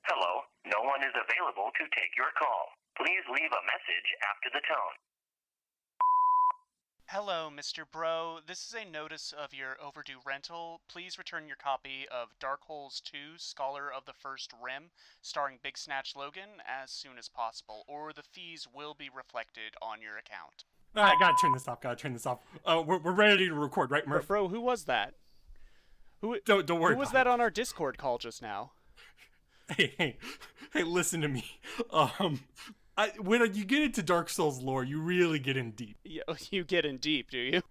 Hello, no one is available to take your call. Please leave a message after the tone. Hello, Mr. Bro. This is a notice of your overdue rental. Please return your copy of Dark Holes 2, Scholar of the First Rim, starring Big Snatch Logan, as soon as possible, or the fees will be reflected on your account. I gotta turn this off. We're ready to record, right, Murph? Bro, who was that? Don't worry. Who was that on our Discord call just now? Hey, listen to me. When you get into Dark Souls lore, you really get in deep. Yeah, you get in deep, do you?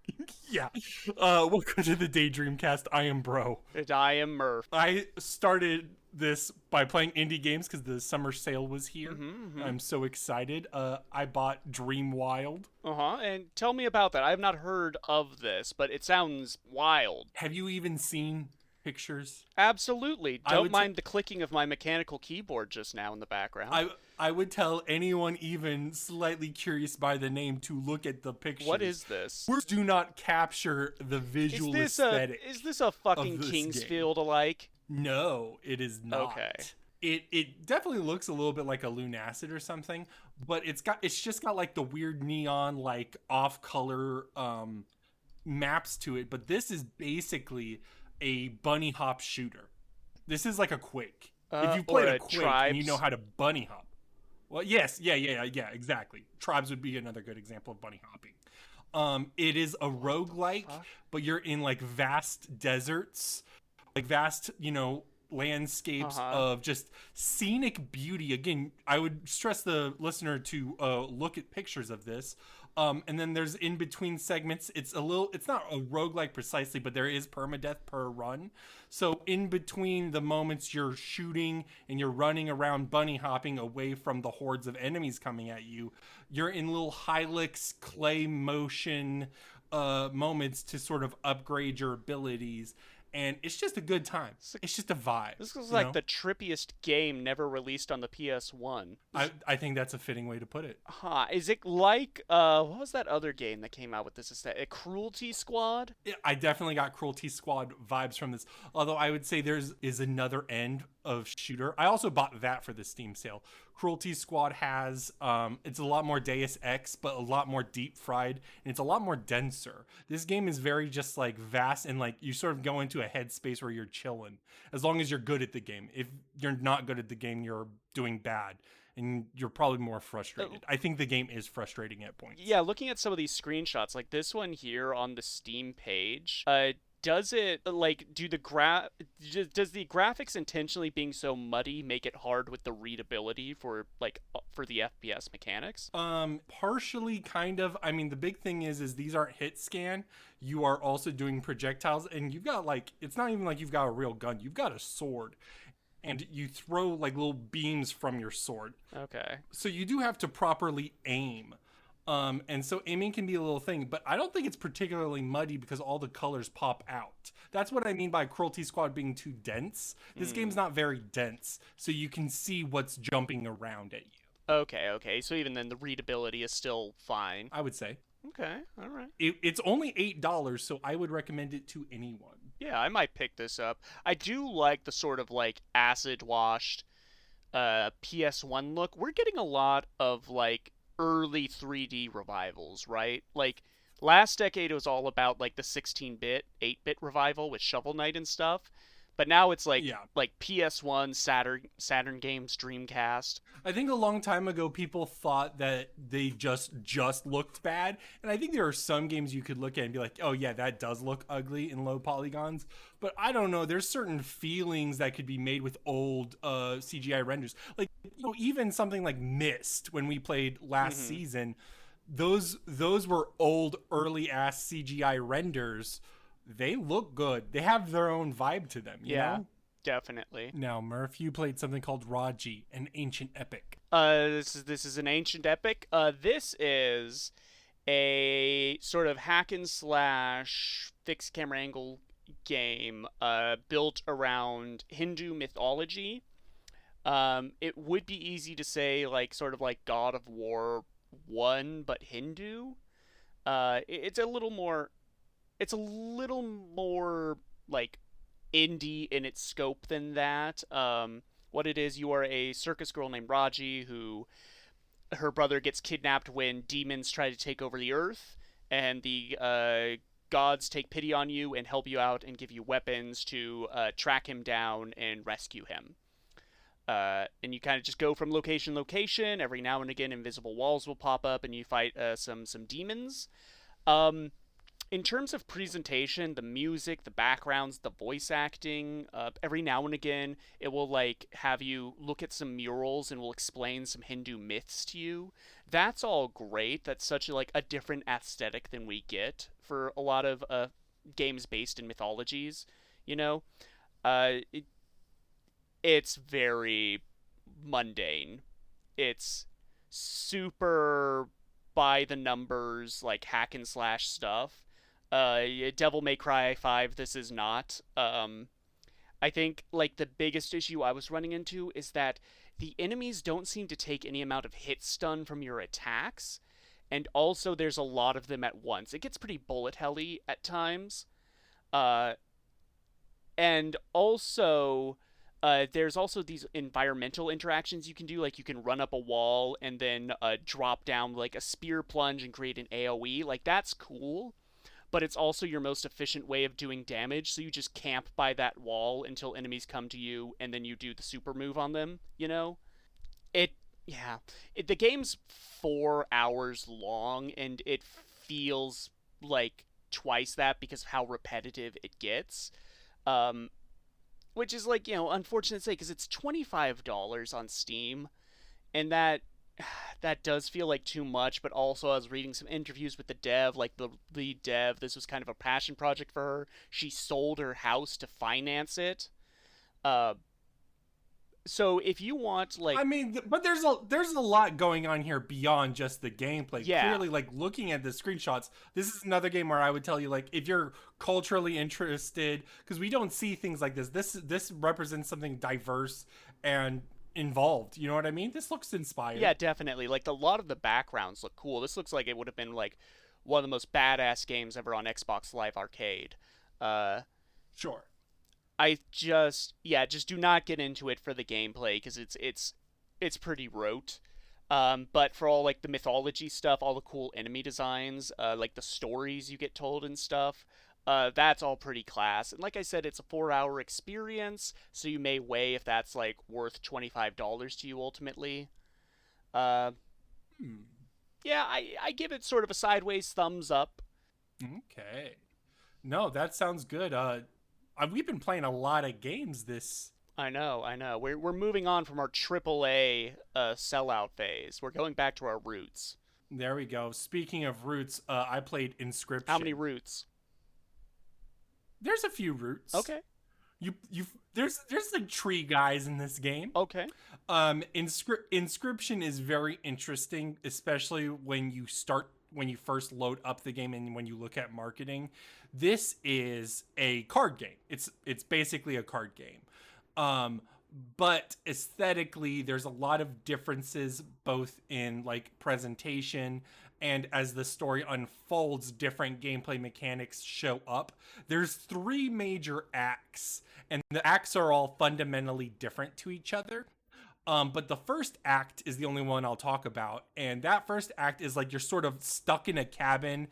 Yeah. Welcome to the Daydreamcast. I am Bro. And I am Murph. I started this by playing indie games because the summer sale was here. I'm so excited. I bought Dreamwild. And tell me about that. I have not heard of this, but it sounds wild. Have you even seen pictures? Absolutely. Don't mind the clicking of my mechanical keyboard just now in the background. I would tell anyone even slightly curious by the name to look at the pictures. What is this? Words do not capture the visual aesthetic. Is this a fucking Kingsfield-alike? No, it is not. Okay. It definitely looks a little bit like a Lunacid or something, but it's just got like the weird neon like off-color maps to it. But this is basically a bunny hop shooter. This is like a Quake. If you played a Quake and you know how to bunny hop. Well, yes, yeah, exactly. Tribes would be another good example of bunny hopping. It is a roguelike, but you're in like vast deserts, like vast, landscapes of just scenic beauty. Again, I would stress the listener to look at pictures of this. And then there's in between segments, it's not a roguelike precisely, but there is permadeath per run. So in between the moments you're shooting and you're running around bunny hopping away from the hordes of enemies coming at you, you're in little Hilux clay motion moments to sort of upgrade your abilities. And it's just a good time. It's just a vibe. This is like the trippiest game never released on the PS1. I think that's a fitting way to put it. Is it like, what was that other game that came out with this aesthetic? Cruelty Squad? I definitely got Cruelty Squad vibes from this. Although I would say is another end of shooter. I also bought that for the Steam sale. Cruelty Squad has, it's a lot more Deus Ex, but a lot more deep fried, and it's a lot more denser. This game is very just like vast, and like you sort of go into a headspace where you're chilling, as long as you're good at the game. If you're not good at the game, you're doing bad, and you're probably more frustrated. I think the game is frustrating at points. Yeah, looking at some of these screenshots, like this one here on the Steam page, does it like does the graphics intentionally being so muddy make it hard with the readability for the FPS mechanics? Partially, kind of. I mean, the big thing is these aren't hit scan. You are also doing projectiles, and you've got it's not even like you've got a real gun. You've got a sword, and you throw like little beams from your sword. Okay. So you do have to properly aim. And so aiming can be a little thing, but I don't think it's particularly muddy because all the colors pop out. That's what I mean by Cruelty Squad being too dense. This game's not very dense, so you can see what's jumping around at you. Okay. So even then, the readability is still fine. I would say. Okay, all right. It's only $8, so I would recommend it to anyone. Yeah, I might pick this up. I do like the sort of like acid-washed PS1 look. We're getting a lot of like early 3D revivals, right? Like last decade it was all about like the 16-bit, 8-bit revival with Shovel Knight and stuff. But now it's like PS1, Saturn games, Dreamcast. I think a long time ago people thought that they just looked bad, and I think there are some games you could look at and be like, oh yeah, that does look ugly in low polygons. But I don't know, there's certain feelings that could be made with old CGI renders. Like, even something like Myst when we played last season, those were old early ass CGI renders they look good. They have their own vibe to them, you know? Definitely. Now, Murph, you played something called Raji, an ancient epic. This is an ancient epic. This is a sort of hack and slash fixed camera angle game built around Hindu mythology. It would be easy to say like sort of like God of War 1 but Hindu. It's a little more like indie in its scope than that. What it is, you are a circus girl named Raji who her brother gets kidnapped when demons try to take over the earth, and the gods take pity on you and help you out and give you weapons to track him down and rescue him. And you kind of just go from location to location. Every now and again, invisible walls will pop up, and you fight some demons. In terms of presentation, the music, the backgrounds, the voice acting, every now and again, it will like have you look at some murals and will explain some Hindu myths to you. That's all great. That's such like a different aesthetic than we get for a lot of games based in mythologies. You know, it's very mundane. It's super by the numbers, like hack and slash stuff. Devil May Cry 5, this is not. I think like the biggest issue I was running into is that the enemies don't seem to take any amount of hit stun from your attacks, and also there's a lot of them at once. It gets pretty bullet helly at times. And also there's also these environmental interactions you can do, like you can run up a wall and then drop down like a spear plunge and create an AoE. Like that's cool, but it's also your most efficient way of doing damage, so you just camp by that wall until enemies come to you, and then you do the super move on them, you know? The game's 4 hours long, and it feels like twice that because of how repetitive it gets. Which is, like, you know, unfortunate to say, because it's $25 on Steam, and that does feel like too much. But also I was reading some interviews with the dev, like the lead dev, this was kind of a passion project for her. She sold her house to finance it. So if you want, like, I mean, but there's a lot going on here beyond just the gameplay. Yeah. Clearly, like looking at the screenshots, this is another game where I would tell you, like, if you're culturally interested, because we don't see things like this. This represents something diverse and involved. You know what I mean? This looks inspired. Yeah, definitely. Like, a lot of the backgrounds look cool. This looks like it would have been, like, one of the most badass games ever on Xbox Live Arcade. Sure. I just do not get into it for the gameplay, because it's pretty rote. But for all, like, the mythology stuff, all the cool enemy designs, like the stories you get told and stuff, that's all pretty class. And like I said, it's a 4-hour experience, so you may weigh if that's, like, worth $25 to you ultimately. Yeah, I give it sort of a sideways thumbs up. Okay. No, that sounds good. We've been playing a lot of games this. I know. We're moving on from our AAA sellout phase. We're going back to our roots. There we go. Speaking of roots, I played Inscryption. How many roots? There's a few roots. Okay. There's like tree guys in this game. Okay. Inscryption is very interesting, especially when you first load up the game and when you look at marketing. This is a card game. It's basically a card game. But aesthetically, there's a lot of differences both in like presentation and as the story unfolds, different gameplay mechanics show up. There's 3 major acts, and the acts are all fundamentally different to each other. But the first act is the only one I'll talk about. And that first act is like you're sort of stuck in a cabin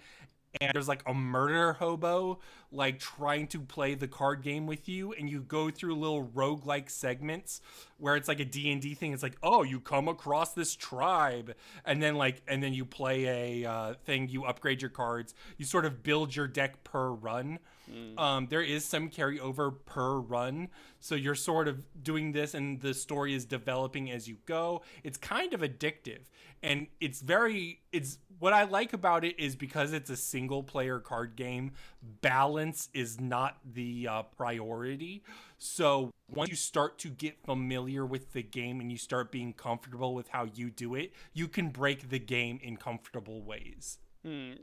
and there's like a murder hobo like trying to play the card game with you, and you go through little roguelike segments where it's like a D&D thing. It's like, oh, you come across this tribe, and then you play a thing, you upgrade your cards, you sort of build your deck per run. There is some carryover per run, so you're sort of doing this and the story is developing as you go. It's kind of addictive, and it's what I like about it is because it's a single player card game, balance is not the priority. So once you start to get familiar with the game and you start being comfortable with how you do it, you can break the game in comfortable ways.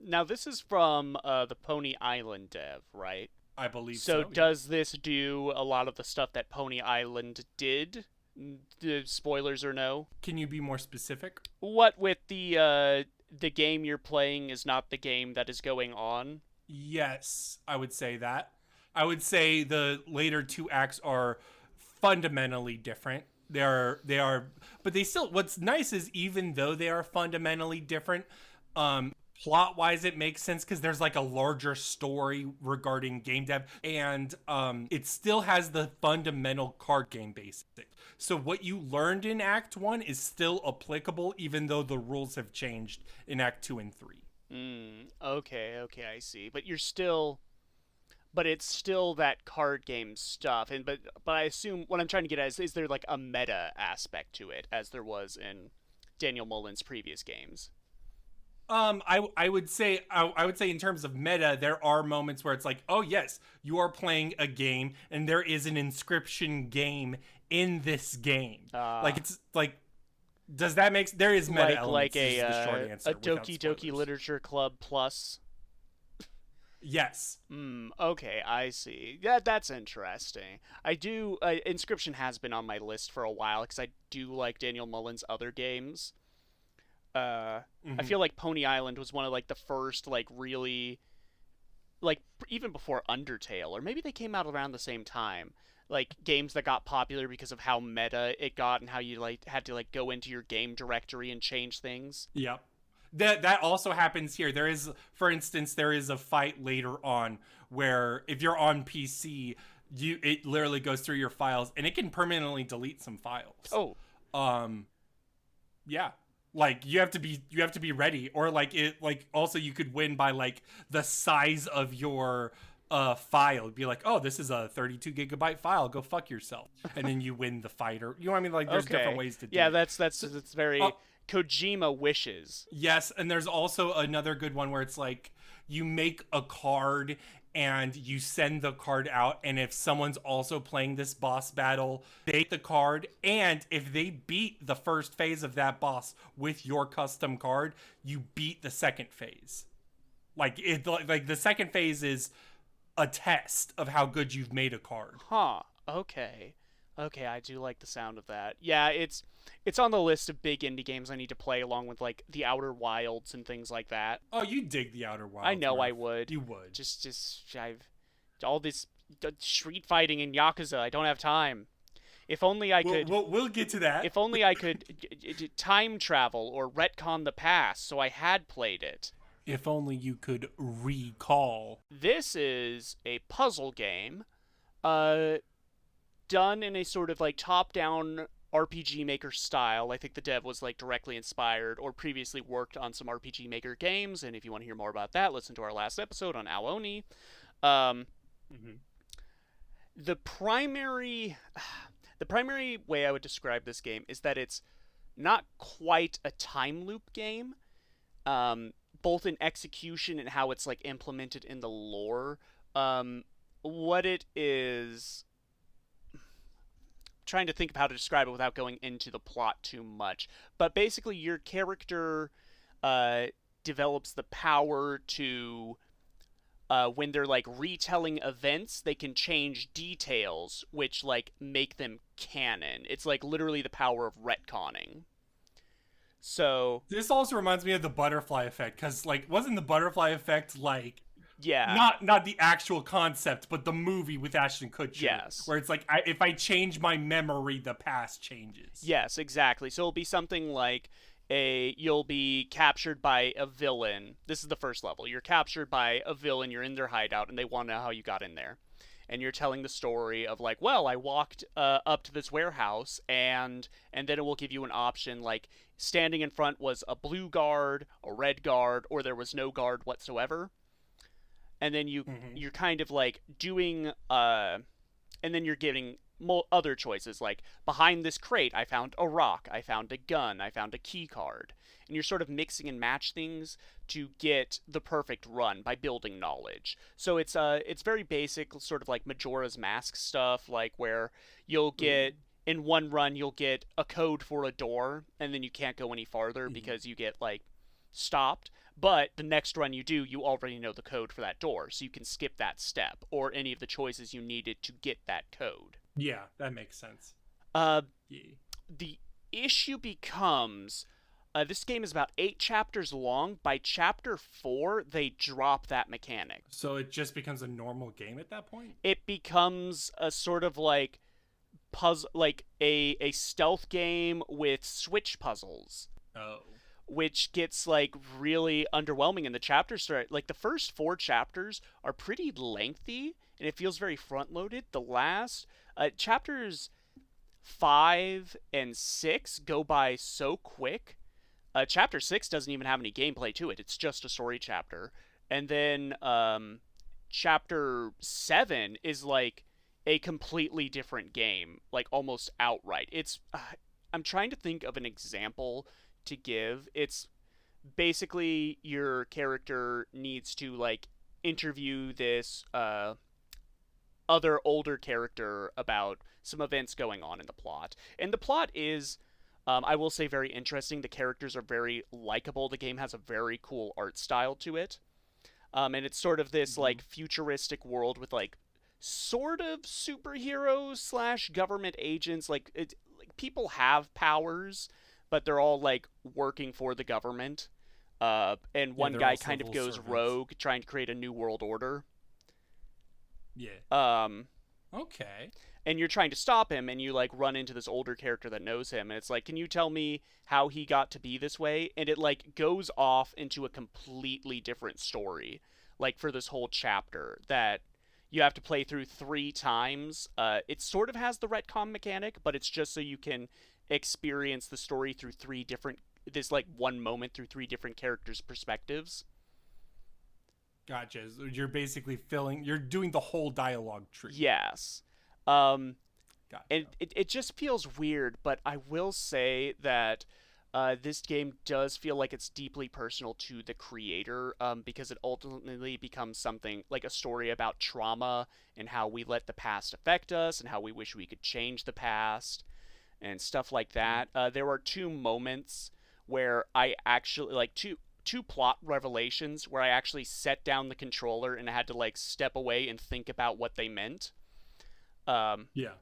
Now, this is from the Pony Island dev, right? I believe so. So Does this do a lot of the stuff that Pony Island did? The spoilers or no? Can you be more specific? What with the game you're playing is not the game that is going on? Yes, I would say that. I would say the later 2 acts are fundamentally different. They are, but they still. What's nice is even though they are fundamentally different, plot-wise, it makes sense because there's like a larger story regarding game dev, and it still has the fundamental card game basic. So what you learned in Act 1 is still applicable, even though the rules have changed in Act 2 and 3. Okay, I see. But it's still that card game stuff, and but I assume what I'm trying to get at is there like a meta aspect to it, as there was in Daniel Mullen's previous games? I would say in terms of meta, there are moments where it's like, oh yes, you are playing a game, and there is an Inscryption game in this game. Like it's like, does that make there is meta elements? Like the short answer, a Doki Doki Literature Club Plus. Yes. Okay, I see. Yeah, that's interesting. I do. Inscryption has been on my list for a while because I do like Daniel Mullen's other games. I feel like Pony Island was one of like the first like really, like even before Undertale, or maybe they came out around the same time. Like games that got popular because of how meta it got and how you like had to like go into your game directory and change things. Yep. That also happens here. There is, for instance, there is a fight later on where if you're on PC, it literally goes through your files and it can permanently delete some files. Oh. Yeah. Like you have to be ready, or like it like also you could win by like the size of your file. It'd be like, oh, this is a 32 gigabyte file. Go fuck yourself, and then you win the fight. Or you know what I mean? Like there's different ways to do. Yeah, it. that's very Kojima wishes. Yes, and there's also another good one where it's like you make a card and you send the card out, and if someone's also playing this boss battle, they take the card, and if they beat the first phase of that boss with your custom card, you beat the second phase. Like the second phase is a test of how good you've made a card. Huh. Okay, I do like the sound of that. Yeah, it's on the list of big indie games I need to play, along with like the Outer Wilds and things like that. Oh, you dig the Outer Wilds. I know, I would. You would. Just I've all this street fighting in Yakuza. I don't have time. If only I could. We'll get to that. If only I could time travel or retcon the past, so I had played it. If only you could recall. This is a puzzle game, done in a sort of like top-down RPG Maker style. I think the dev was like directly inspired or previously worked on some RPG Maker games, and if you want to hear more about that, listen to our last episode on Aoni. The primary way I would describe this game is that it's not quite a time loop game, both in execution and how it's like implemented in the lore. What it is, trying to think of how to describe it without going into the plot too much, but basically your character develops the power to when they're like retelling events, they can change details which like make them canon. It's like literally the power of retconning. So this also reminds me of the butterfly effect, because like wasn't the butterfly effect like yeah, not the actual concept, but the movie with Ashton Kutcher. Yes. Where it's like, if I change my memory, the past changes. Yes, exactly. So it'll be something like you'll be captured by a villain. This is the first level. You're captured by a villain, you're in their hideout, and they want to know how you got in there. And you're telling the story of like, well, I walked up to this warehouse, and then it will give you an option like standing in front was a blue guard, a red guard, or there was no guard whatsoever. and then Mm-hmm. you're kind of like doing and then you're getting other choices, like behind this crate I found a rock, I found a gun, I found a key card, and you're sort of mixing and match things to get the perfect run by building knowledge. So it's very basic, sort of like Majora's Mask stuff, like where you'll get in one run you'll get a code for a door, and then you can't go any farther because you get like stopped. But the next run you do, you already know the code for that door, so you can skip that step or any of the choices you needed to get that code. Yeah, that makes sense. Uh, Yeah. the issue becomes this game is about 8 chapters long. By chapter 4, they drop that mechanic. So it just becomes a normal game at that point? It becomes a sort of like puzzle, like a stealth game with switch puzzles. Oh. Which gets like really underwhelming in the chapter start. Like the first 4 chapters are pretty lengthy and it feels very front loaded. The last chapters 5 and 6 go by so quick. Chapter 6 doesn't even have any gameplay to it. It's just a story chapter. And then chapter 7 is like a completely different game, like almost outright. It's I'm trying to think of an example to give. It's basically your character needs to like interview this other older character about some events going on in the plot. And the plot is I will say very interesting. The characters are very likable. The game has a very cool art style to it. And it's sort of this like futuristic world with like sort of superheroes slash government agents. Like people have powers, but they're all like working for the government. And one guy kind of goes rogue, trying to create a new world order. Yeah. Okay. And you're trying to stop him, and you like run into this older character that knows him, and it's like, can you tell me how he got to be this way? And it like goes off into a completely different story, like for this whole chapter that you have to play through 3 times. It sort of has the retcon mechanic, but it's just so you can experience the story through 3 different, this like one moment through 3 different characters' perspectives. Gotcha. So you're basically you're doing the whole dialogue tree. Yes. Gotcha. And it just feels weird, but I will say that this game does feel like it's deeply personal to the creator, because it ultimately becomes something like a story about trauma and how we let the past affect us and how we wish we could change the past and stuff like that. There are 2 moments where I actually, like, two plot revelations where I actually set down the controller and I had to like step away and think about what they meant. Yeah.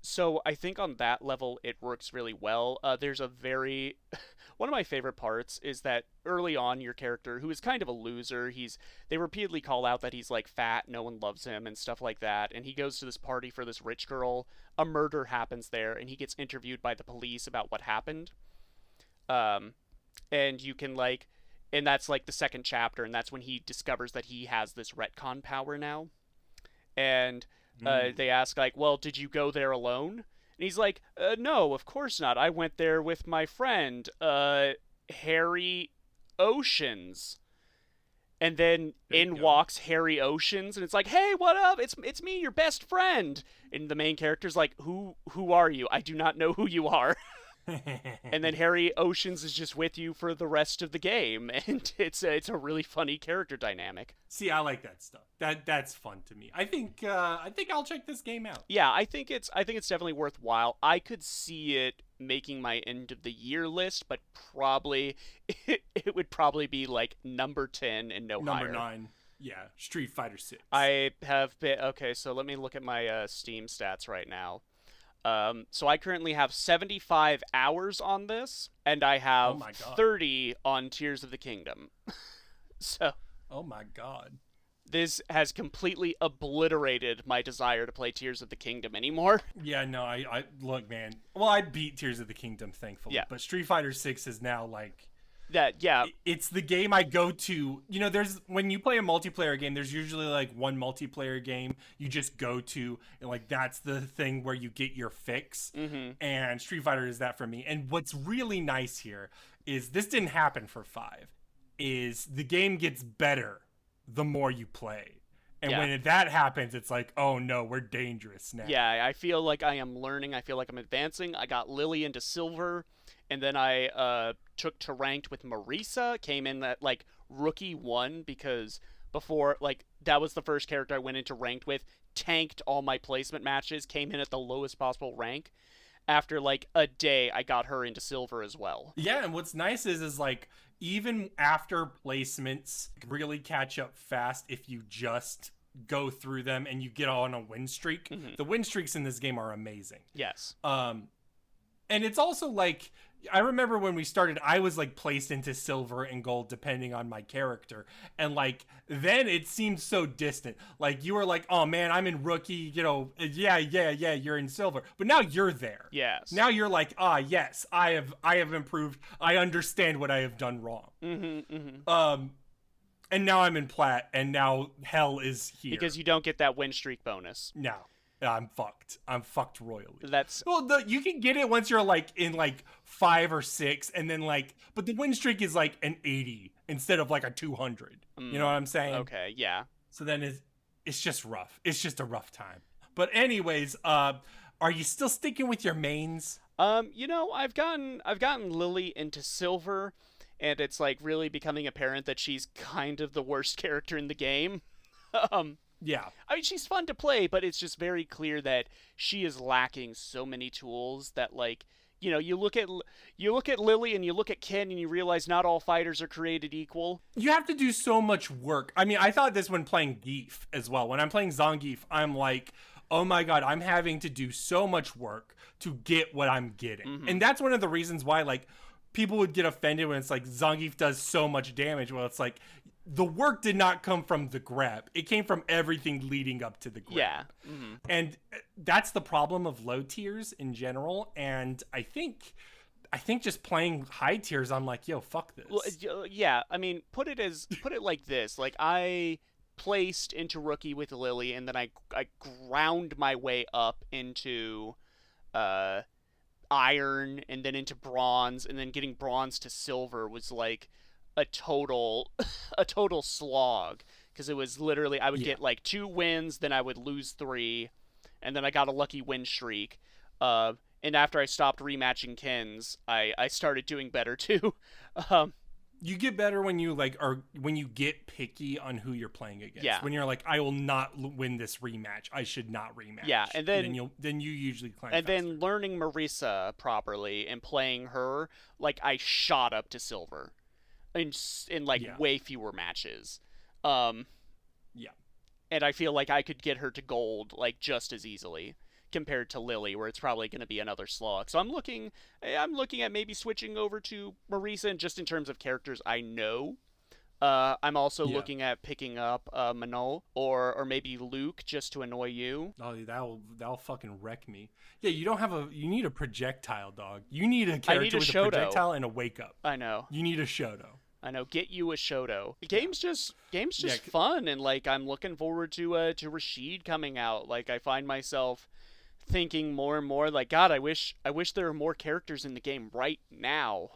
So I think on that level it works really well. There's a very one of my favorite parts is that early on your character, who is kind of a loser, they repeatedly call out that he's like fat, no one loves him and stuff like that, and he goes to this party for this rich girl. A murder happens there and he gets interviewed by the police about what happened. And you can like, and that's like the 2nd chapter, and that's when he discovers that he has this retcon power now. And they ask like, well, did you go there alone? And he's like, no, of course not. I went there with my friend, Harry Oceans. And then in walks Harry Oceans, and it's like, hey, what up? It's me, your best friend. And the main character's like, who are you? I do not know who you are. And then Harry Oceans is just with you for the rest of the game, and it's a really funny character dynamic. See, I like that stuff. That's fun to me. I think I'll check this game out. Yeah, I think it's definitely worthwhile. I could see it making my end of the year list, but probably it would probably be like number 10 and no higher. Number 9. Yeah, Street Fighter 6. I have been okay. So let me look at my Steam stats right now. So I currently have 75 hours on this, and I have 30 on Tears of the Kingdom. So, oh my god. This has completely obliterated my desire to play Tears of the Kingdom anymore. Yeah, no, I look, man. Well, I beat Tears of the Kingdom, thankfully. Yeah. But Street Fighter 6 is now like that. Yeah, it's the game I go to. You know, there's when you play a multiplayer game, there's usually like one multiplayer game you just go to, and like that's the thing where you get your fix. Mm-hmm. And Street Fighter is that for me. And what's really nice here is this didn't happen for 5. Is the game gets better the more you play. And Yeah. when that happens, it's like, oh no, we're dangerous now. Yeah, I feel like I am learning. I feel like I'm advancing. I got Lily into silver, and then I took to ranked with Marisa. Came in at like rookie 1 because before, like, that was the first character I went into ranked with. Tanked all my placement matches. Came in at the lowest possible rank. After like a day, I got her into silver as well. Yeah, and what's nice is like even after placements really catch up fast if you just go through them and you get on a win streak. Mhm. The win streaks in this game are amazing. Yes. And it's also like, I remember when we started, I was like placed into silver and gold depending on my character. And like, then it seemed so distant. Like you were like, oh man, I'm in rookie, you know, yeah, you're in silver. But now you're there. Yes. Now you're like, yes, I have improved. I understand what I have done wrong. And now I'm in plat, and now hell is here. Because you don't get that win streak bonus. No. I'm fucked. I'm fucked royally. That's You can get it once you're like in like 5 or 6, and then like, but the win streak is like an 80 instead of like a 200. You know what I'm saying? okay. Yeah. So then it's just rough. It's just a rough time. But anyways, are you still sticking with your mains? You know, I've gotten Lily into silver, and it's like really becoming apparent that she's kind of the worst character in the game. Yeah. I mean, she's fun to play, but it's just very clear that she is lacking so many tools that, like, you know, you look at Lily and you look at Ken and you realize not all fighters are created equal. You have to do so much work. I mean, I thought this when playing Geef as well. When I'm playing Zangief, I'm like, oh my god, I'm having to do so much work to get what I'm getting. And that's one of the reasons why, like, people would get offended when it's like Zangief does so much damage. Well, it's like, the work did not come from the grab. It came from everything leading up to the grab. Yeah. And that's the problem of low tiers in general. And I think just playing high tiers, I'm like, yo, fuck this. Well, yeah. I mean, put it like this. Like, I placed into rookie with Lily, and then I ground my way up into iron, and then into bronze, and then getting bronze to silver was like a total slog, because it was literally I would get like 2 wins, then I would lose 3, and then I got a lucky win streak. And after I stopped rematching Kens, I started doing better too. You get better when you when you get picky on who you're playing against. Yeah. When you're like, I will not win this rematch. I should not rematch. Yeah, and then you usually climb and faster. then learning Marisa properly and playing her, like, I shot up to silver in way fewer matches. And I feel like I could get her to gold like just as easily compared to Lily, where it's probably going to be another slog. So I'm looking at maybe switching over to Marisa, and just in terms of characters I know. I'm also looking at picking up Manol or maybe Luke, just to annoy you. Oh, that'll fucking wreck me. Yeah, you need a projectile, dog. You need a character with a projectile and a wake up. I know. You need a Shoto. I know. Get you a Shoto. The game's just fun, and like I'm looking forward to Rashid coming out. Like, I find myself thinking more and more like, God, I wish there were more characters in the game right now.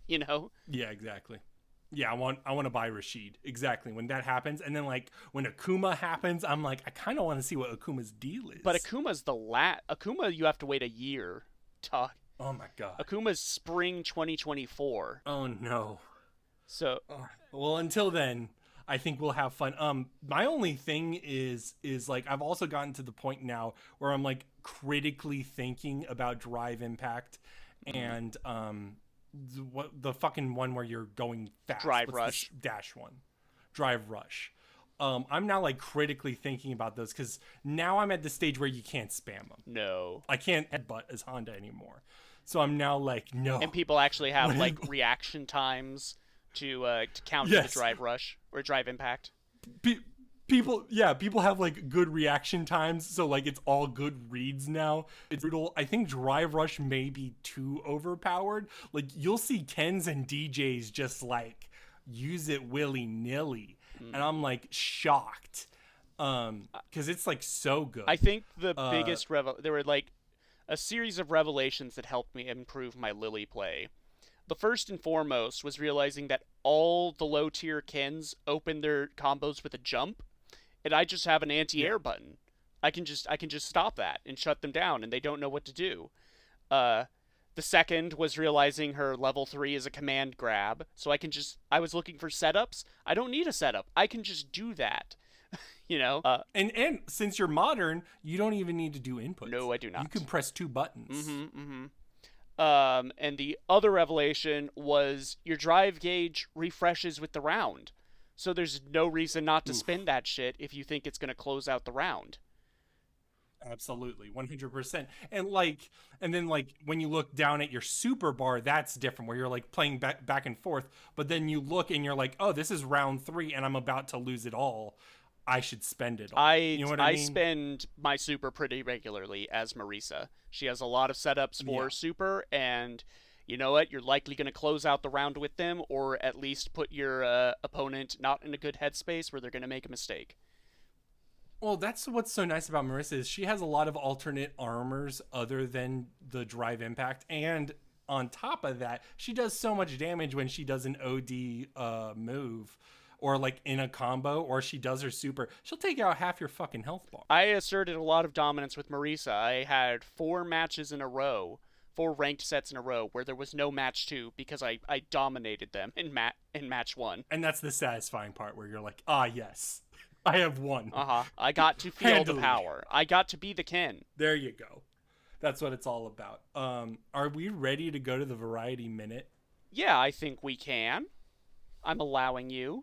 You know? Yeah, exactly. Yeah, I want to buy Rashid. Exactly. When that happens, and then like when Akuma happens, I'm like, I kind of want to see what Akuma's deal is. But Akuma's Akuma, you have to wait a year. Talk. Oh my god. Akuma's spring 2024. Oh no. So, well, until then, I think we'll have fun. My only thing is like, I've also gotten to the point now where I'm like critically thinking about Drive Impact and the fucking one where you're going fast. Drive Rush. Dash one. Drive Rush. I'm now like critically thinking about those, because now I'm at the stage where you can't spam them. No. I can't headbutt as Honda anymore. So I'm now like, no. And people actually have like reaction times to counter the Drive Rush or Drive Impact. People have like good reaction times, so like it's all good reads now. It's brutal. I think Drive Rush may be too overpowered. Like, you'll see Kens and DJs just like use it willy-nilly, and I'm like shocked, because it's like so good. I think the biggest there were like a series of revelations that helped me improve my Lily play. The first and foremost was realizing that all the low tier Kens open their combos with a jump, and I just have an anti-air button. I can just stop that and shut them down, and they don't know what to do. The second was realizing her level 3 is a command grab, so I was looking for setups. I don't need a setup. I can just do that. You know? And since you're modern, you don't even need to do inputs. No, I do not. You can press 2 buttons. And the other revelation was your drive gauge refreshes with the round. So there's no reason not to spin that shit if you think it's going to close out the round. Absolutely, 100%. And then when you look down at your super bar, that's different, where you're like playing back and forth. But then you look and you're like, oh, this is round 3 and I'm about to lose it all. I should spend it all. You know what I mean? I spend my super pretty regularly as Marisa. She has a lot of setups for super, and you know what? You're likely going to close out the round with them, or at least put your opponent not in a good headspace where they're going to make a mistake. Well, that's what's so nice about Marisa is she has a lot of alternate armors other than the drive impact, and on top of that, she does so much damage when she does an OD move, or like in a combo, or she does her super. She'll take out half your fucking health bar. I asserted a lot of dominance with Marisa. I had 4 matches in a row, 4 ranked sets in a row, where there was no match 2 because I dominated them in match 1. And that's the satisfying part where you're like, ah, yes. I have won. I got to feel the power. I got to be the Ken. There you go. That's what it's all about. Are we ready to go to the Variety Minute? Yeah, I think we can. I'm allowing you.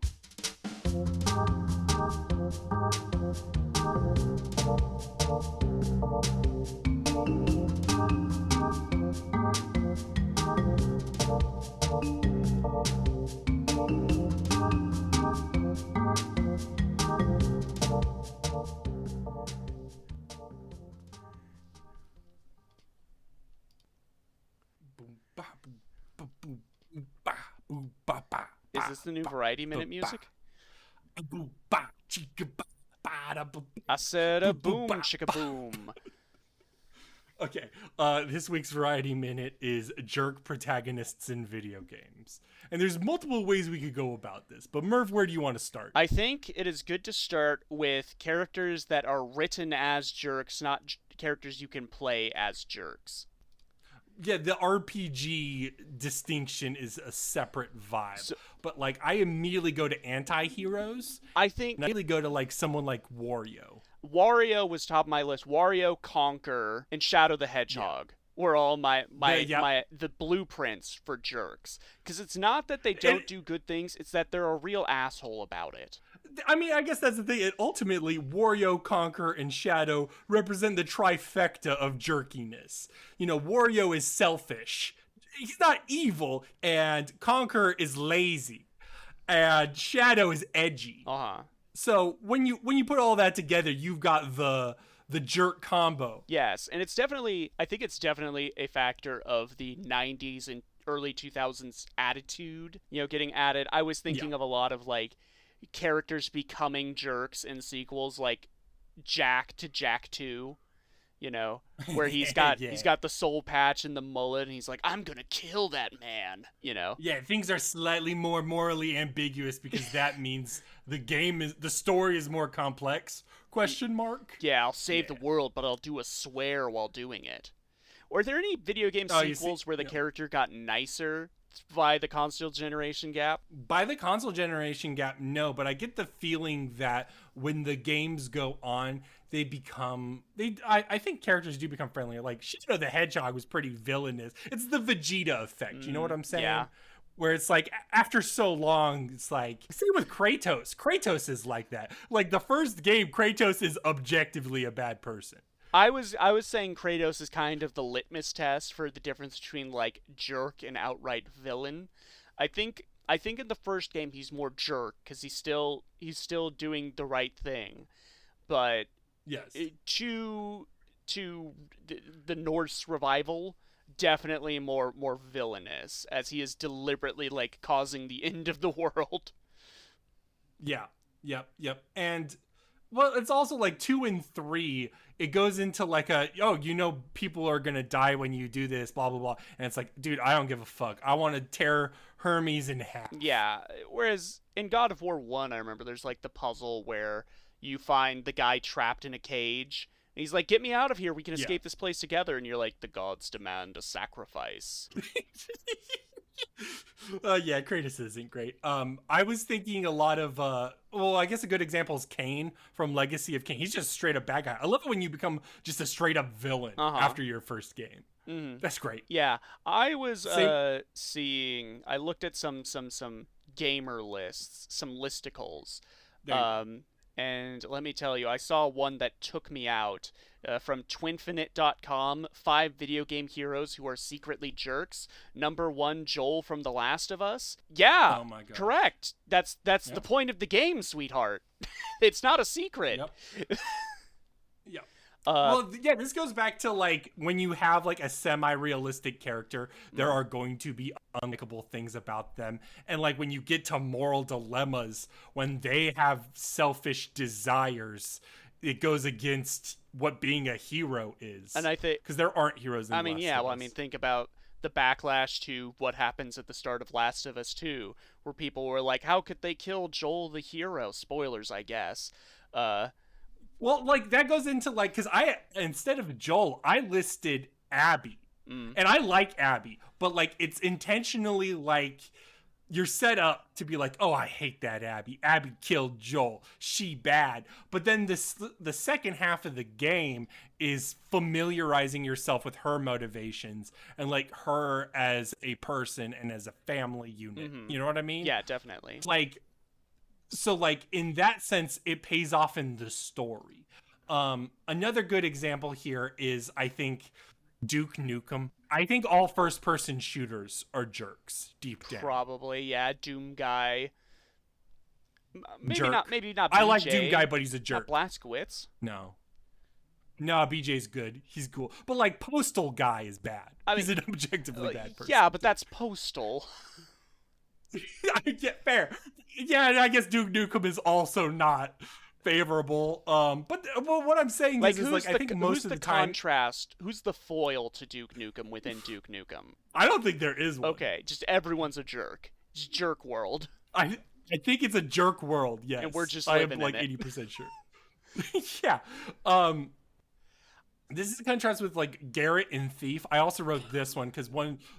Is this the new Variety Minute music? I said a boom, chicka boom. Okay, this week's Variety Minute is jerk protagonists in video games. And there's multiple ways we could go about this, but Murph, where do you want to start? I think it is good to start with characters that are written as jerks, not characters you can play as jerks. Yeah, the RPG distinction is a separate vibe. But, like, I immediately go to anti-heroes. I think... I immediately go to, like, someone like Wario. Wario was top of my list. Wario, Conker, and Shadow the Hedgehog were all the blueprints for jerks. Because it's not that they don't do good things, it's that they're a real asshole about it. I mean, I guess that's the thing. Ultimately, Wario, Conker, and Shadow represent the trifecta of jerkiness. You know, Wario is selfish. He's not evil, and Conker is lazy, and Shadow is edgy. So when you put all that together, you've got the jerk combo. Yes, and I think it's definitely a factor of the 90s and early 2000s attitude, you know, getting added. I was thinking of a lot of, like, characters becoming jerks in sequels, like Jack to Jak 2, you know, where he's got the soul patch and the mullet, and he's like, I'm gonna kill that man, you know. Yeah, things are slightly more morally ambiguous because that means the story is more complex. Question mark? Yeah, I'll save the world, but I'll do a swear while doing it. Were there any video game sequels where the character got nicer by the console generation gap? By the console generation gap, no, but I get the feeling that when the games go on, I think characters do become friendlier. Like, Shadow the Hedgehog was pretty villainous. It's the Vegeta effect, you know what I'm saying? Yeah. Where it's like, after so long, it's like, same with Kratos. Kratos is like that. Like, the first game, Kratos is objectively a bad person. I was saying Kratos is kind of the litmus test for the difference between, like, jerk and outright villain. I think in the first game he's more jerk because he's still doing the right thing, but yes, to the Norse revival, definitely more villainous, as he is deliberately, like, causing the end of the world. Yeah, yep, and Well, it's also like 2 and 3. It goes into like people are gonna die when you do this, blah blah blah, and it's like, dude, I don't give a fuck. I want to tear Hermes in half. Yeah, whereas in God of War 1, I remember there's like the puzzle where you find the guy trapped in a cage, and he's like, get me out of here, we can escape this place together, and you're like, the gods demand a sacrifice. Yeah, Kratos isn't great. I was thinking a lot of I guess a good example is Cain from Legacy of Kain. He's just straight up bad guy. I love it when you become just a straight up villain after your first game. That's great. Yeah, I was seeing. I looked at some gamer lists, some listicles, and let me tell you, I saw one that took me out. From twinfinite.com, 5 video game heroes who are secretly jerks. Number 1, Joel from The Last of Us. Yeah, oh my God. Correct. That's the point of the game, sweetheart. It's not a secret. Yep. Yep. This goes back to like when you have like a semi-realistic character, there are going to be unlikable things about them. And like when you get to moral dilemmas, when they have selfish desires, it goes against what being a hero is. And I think because there aren't heroes in I mean, think about the backlash to what happens at the start of Last of Us 2, where people were like, how could they kill Joel the hero? Spoilers, I guess. Well, like that goes into like, because instead of Joel, I listed Abby. And I like Abby, but like it's intentionally like you're set up to be like, oh, I hate that Abby. Abby killed Joel. She bad. But then the second half of the game is familiarizing yourself with her motivations and like her as a person and as a family unit. You know what I mean? Yeah, definitely. Like, so like in that sense, it pays off in the story. Another good example here is, I think, Duke Nukem. I think all first-person shooters are jerks deep down. Probably, yeah. Doom Guy. Maybe Jerk. not. Maybe not. BJ, I like Doom Guy, but he's a jerk. Not Blazkowicz. No, BJ's good. He's cool. But like Postal Guy is bad. He's an objectively bad person. Yeah, but that's Postal. I get fair. Yeah, and I guess Duke Nukem is also not favorable. But what I'm saying is like I think most of the time, contrast. Who's the foil to Duke Nukem within Duke Nukem? I don't think there is one. Okay, just everyone's a jerk. It's jerk world. I think it's a jerk world. Yes, and we're just living I am like 80% sure. Yeah. This is a contrast with like Garrett and Thief. I also wrote this one because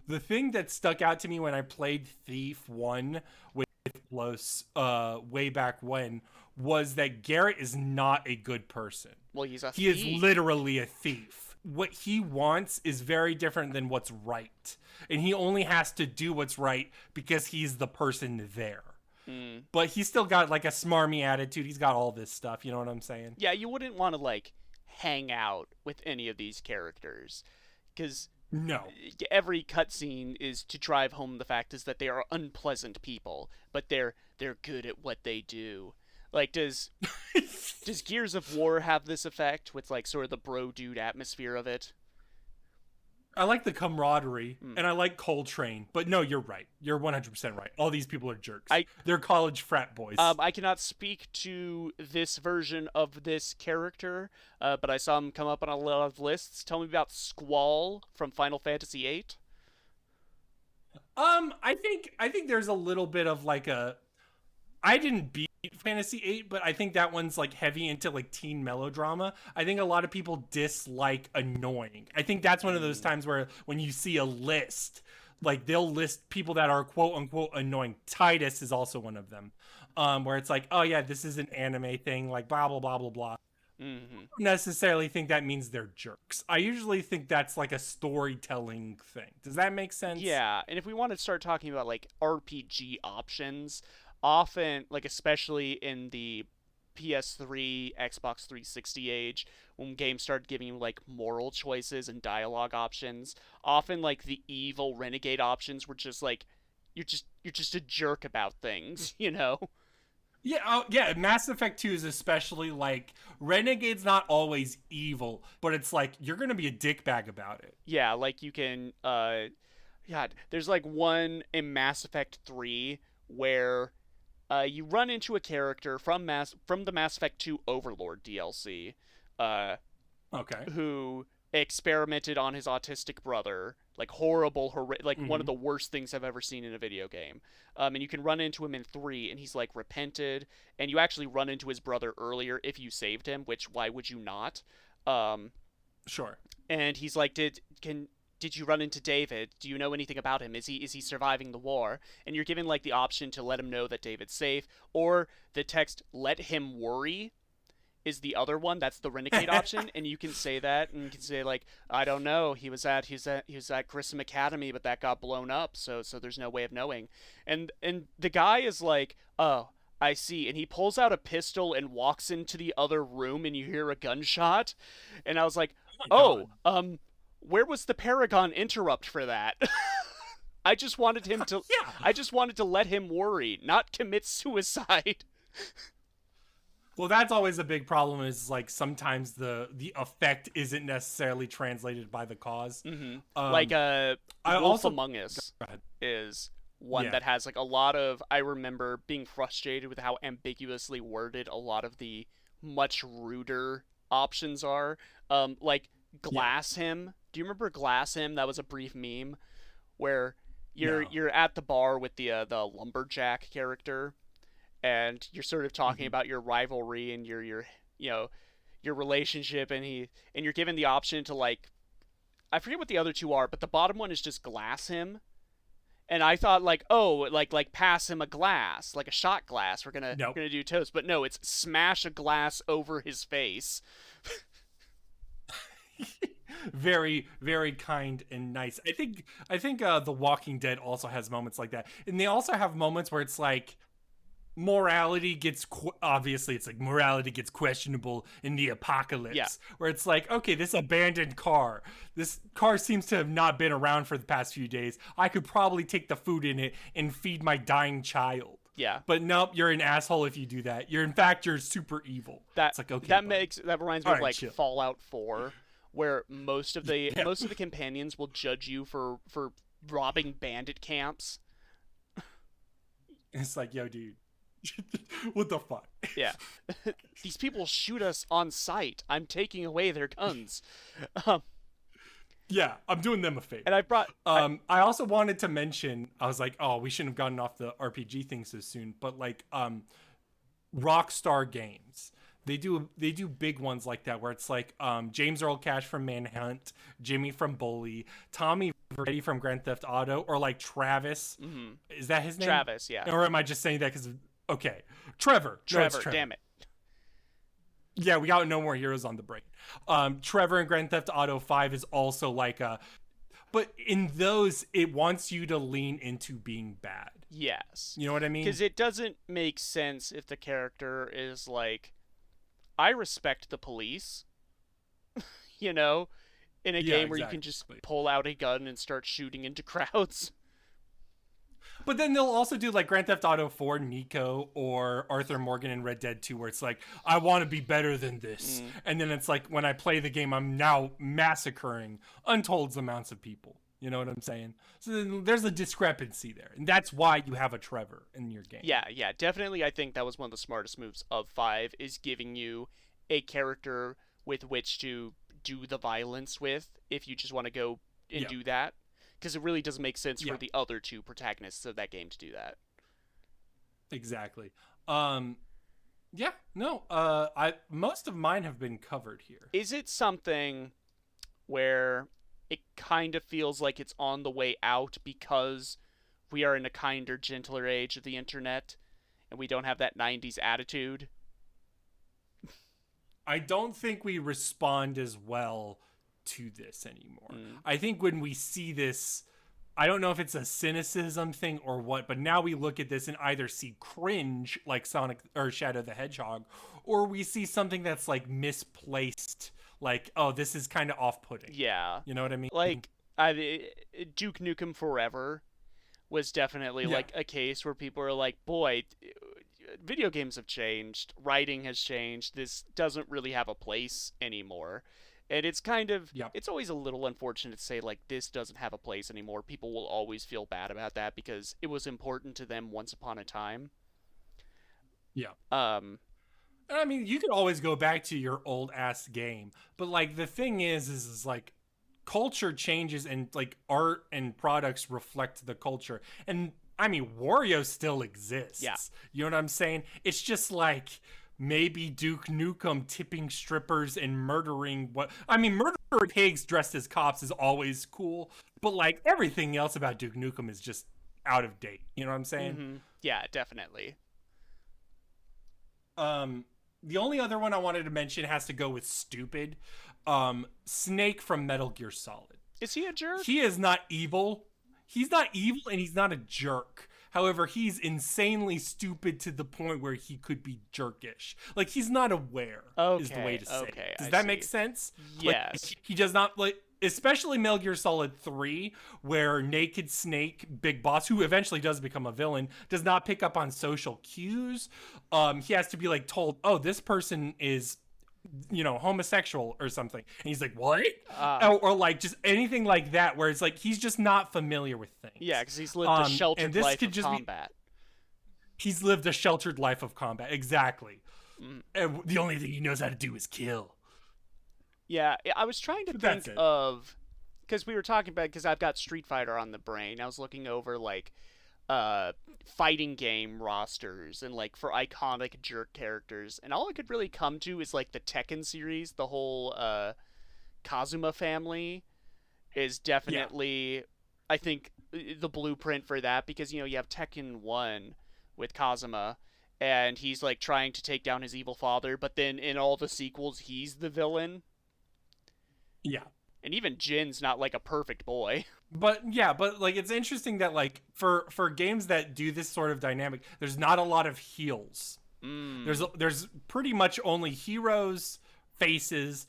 the thing that stuck out to me when I played Thief 1 with Los way back when was that Garrett is not a good person. Well, he is literally a thief. What he wants is very different than what's right. And he only has to do what's right because he's the person there. But he's still got like a smarmy attitude. He's got all this stuff. You know what I'm saying? Yeah, you wouldn't want to like hang out with any of these characters because every cutscene is to drive home the fact is that they are unpleasant people, but they're good at what they do. Like, does Gears of War have this effect with like sort of the bro dude atmosphere of it? I like the camaraderie, and I like Coltrane. But no, you're right. You're 100% right. All these people are jerks. They're college frat boys. I cannot speak to this version of this character, but I saw him come up on a lot of lists. Tell me about Squall from Final Fantasy VIII. I think there's a little bit of like I didn't beat Fantasy VIII, but I think that one's like heavy into like teen melodrama. I think a lot of people dislike annoying. I think that's one of those times where when you see a list, like they'll list people that are quote unquote annoying. Tightest is also one of them, where it's like, oh yeah, this is an anime thing, like blah blah blah blah blah. I don't necessarily think that means they're jerks. I usually think that's like a storytelling thing. Does that make sense? Yeah, and if we want to start talking about like RPG options, often, like especially in the PS3, Xbox 360 age, when games started giving you like moral choices and dialogue options, often like the evil renegade options were just like you're just a jerk about things, you know? Yeah, yeah. Mass Effect 2 is especially like Renegade's not always evil, but it's like you're gonna be a dickbag about it. Yeah, like you can. God, there's like one in Mass Effect 3 where you run into a character from the Mass Effect 2 Overlord DLC, Okay. who experimented on his autistic brother, like one of the worst things I've ever seen in a video game. And you can run into him in 3, and he's like repented, and you actually run into his brother earlier if you saved him, which why would you not? Sure. And he's like, did you run into David? Do you know anything about him? Is he surviving the war? And you're given like the option to let him know that David's safe, or the text "let him worry" is the other one. That's the Renegade option, and you can say that, and you can say like, I don't know, he was at Grissom Academy, but that got blown up, so there's no way of knowing. And the guy is like, oh, I see, and he pulls out a pistol and walks into the other room, and you hear a gunshot, and I was like, where was the Paragon interrupt for that? I just wanted him to Yeah. I just wanted to let him worry, not commit suicide. Well, that's always a big problem, is like sometimes the effect isn't necessarily translated by the cause. Like Wolf Among Us is one that has like a lot of, I remember being frustrated with how ambiguously worded a lot of the much ruder options are. Like Glass Him. Do you remember Glass Him? That was a brief meme where you're at the bar with the lumberjack character, and you're sort of talking about your rivalry and your relationship, and you're given the option to like, I forget what the other two are, but the bottom one is just Glass Him. And I thought like, oh, like pass him a glass, like a shot glass. We're gonna do toast, but no, it's smash a glass over his face. Very, very kind and nice. I think The Walking Dead also has moments like that, and they also have moments where it's like morality gets obviously it's like morality gets questionable in the apocalypse, where it's like, okay, this abandoned car, this car seems to have not been around for the past few days. I could probably take the food in it and feed my dying child. Yeah. But nope, you're an asshole if you do that. You're super evil. It's like, okay, that reminds me of like chill. Fallout 4, where most of the companions will judge you for robbing bandit camps. It's like, yo, dude, what the fuck? Yeah. These people shoot us on sight. I'm taking away their guns. Yeah, I'm doing them a favor. And I also wanted to mention, I was like, oh, we shouldn't have gotten off the RPG thing so soon, but like Rockstar Games, they do big ones like that, where it's like James Earl Cash from Manhunt, Jimmy from Bully, Tommy Vercetti from Grand Theft Auto, or like Travis. Is that his name? Travis, yeah. Or am I just saying that because okay, Trevor. Trevor, damn it. Yeah, we got No More Heroes on the brain. Trevor in Grand Theft Auto 5 is also like but in those, it wants you to lean into being bad. Yes. You know what I mean? Because it doesn't make sense if the character is like, I respect the police, in a game where you can just pull out a gun and start shooting into crowds. But then they'll also do like Grand Theft Auto 4 Nico or Arthur Morgan in Red Dead 2, where it's like, I want to be better than this. And then it's like, when I play the game, I'm now massacring untold amounts of people. You know what I'm saying? So then there's a discrepancy there. And that's why you have a Trevor in your game. Yeah, definitely. I think that was one of the smartest moves of 5, is giving you a character with which to do the violence with if you just want to go and do that. Because it really doesn't make sense for the other two protagonists of that game to do that. Exactly. Most of mine have been covered here. Is it something where it kind of feels like it's on the way out because we are in a kinder, gentler age of the internet and we don't have that 90s attitude? I don't think we respond as well to this anymore. I think when we see this, I don't know if it's a cynicism thing or what, but now we look at this and either see cringe like Sonic or Shadow the Hedgehog, or we see something that's like misplaced, like, oh, this is kind of off-putting. Yeah. You know what I mean? Like, Duke Nukem Forever was definitely like a case where people are like, boy, video games have changed, writing has changed, this doesn't really have a place anymore. And it's kind of, it's always a little unfortunate to say, like, this doesn't have a place anymore. People will always feel bad about that because it was important to them once upon a time. Yeah. Um, I mean, you could always go back to your old ass game, but like the thing is like culture changes and like art and products reflect the culture. And I mean, Wario still exists. Yeah. You know what I'm saying? It's just like maybe Duke Nukem tipping strippers and murdering murdering pigs dressed as cops is always cool, but like everything else about Duke Nukem is just out of date. You know what I'm saying? Yeah, definitely. The only other one I wanted to mention has to go with stupid. Snake from Metal Gear Solid. Is he a jerk? He is not evil. He's not evil and he's not a jerk. However, he's insanely stupid to the point where he could be jerkish. Like, he's not aware, is the way to say it. Does that make sense? Yes. Like, he does not, like, especially Metal Gear Solid 3, where Naked Snake, Big Boss, who eventually does become a villain, does not pick up on social cues. He has to be, like, told, oh, this person is, you know, homosexual or something. And he's like, what? Or like, just anything like that, where it's like, he's just not familiar with things. Yeah, because he's lived a sheltered life of combat. He's lived a sheltered life of combat, exactly. And the only thing he knows how to do is kill. Yeah, I was trying to think of, because we were talking about, because I've got Street Fighter on the brain. I was looking over, like, fighting game rosters and, like, for iconic jerk characters. And all I could really come to is, like, the Tekken series. The whole Kazuma family is definitely, I think, the blueprint for that. Because, you know, you have Tekken 1 with Kazuma, and he's, like, trying to take down his evil father. But then in all the sequels, he's the villain. Yeah. And even Jin's not like a perfect boy. But like it's interesting that like for games that do this sort of dynamic, there's not a lot of heals. There's pretty much only heroes, faces,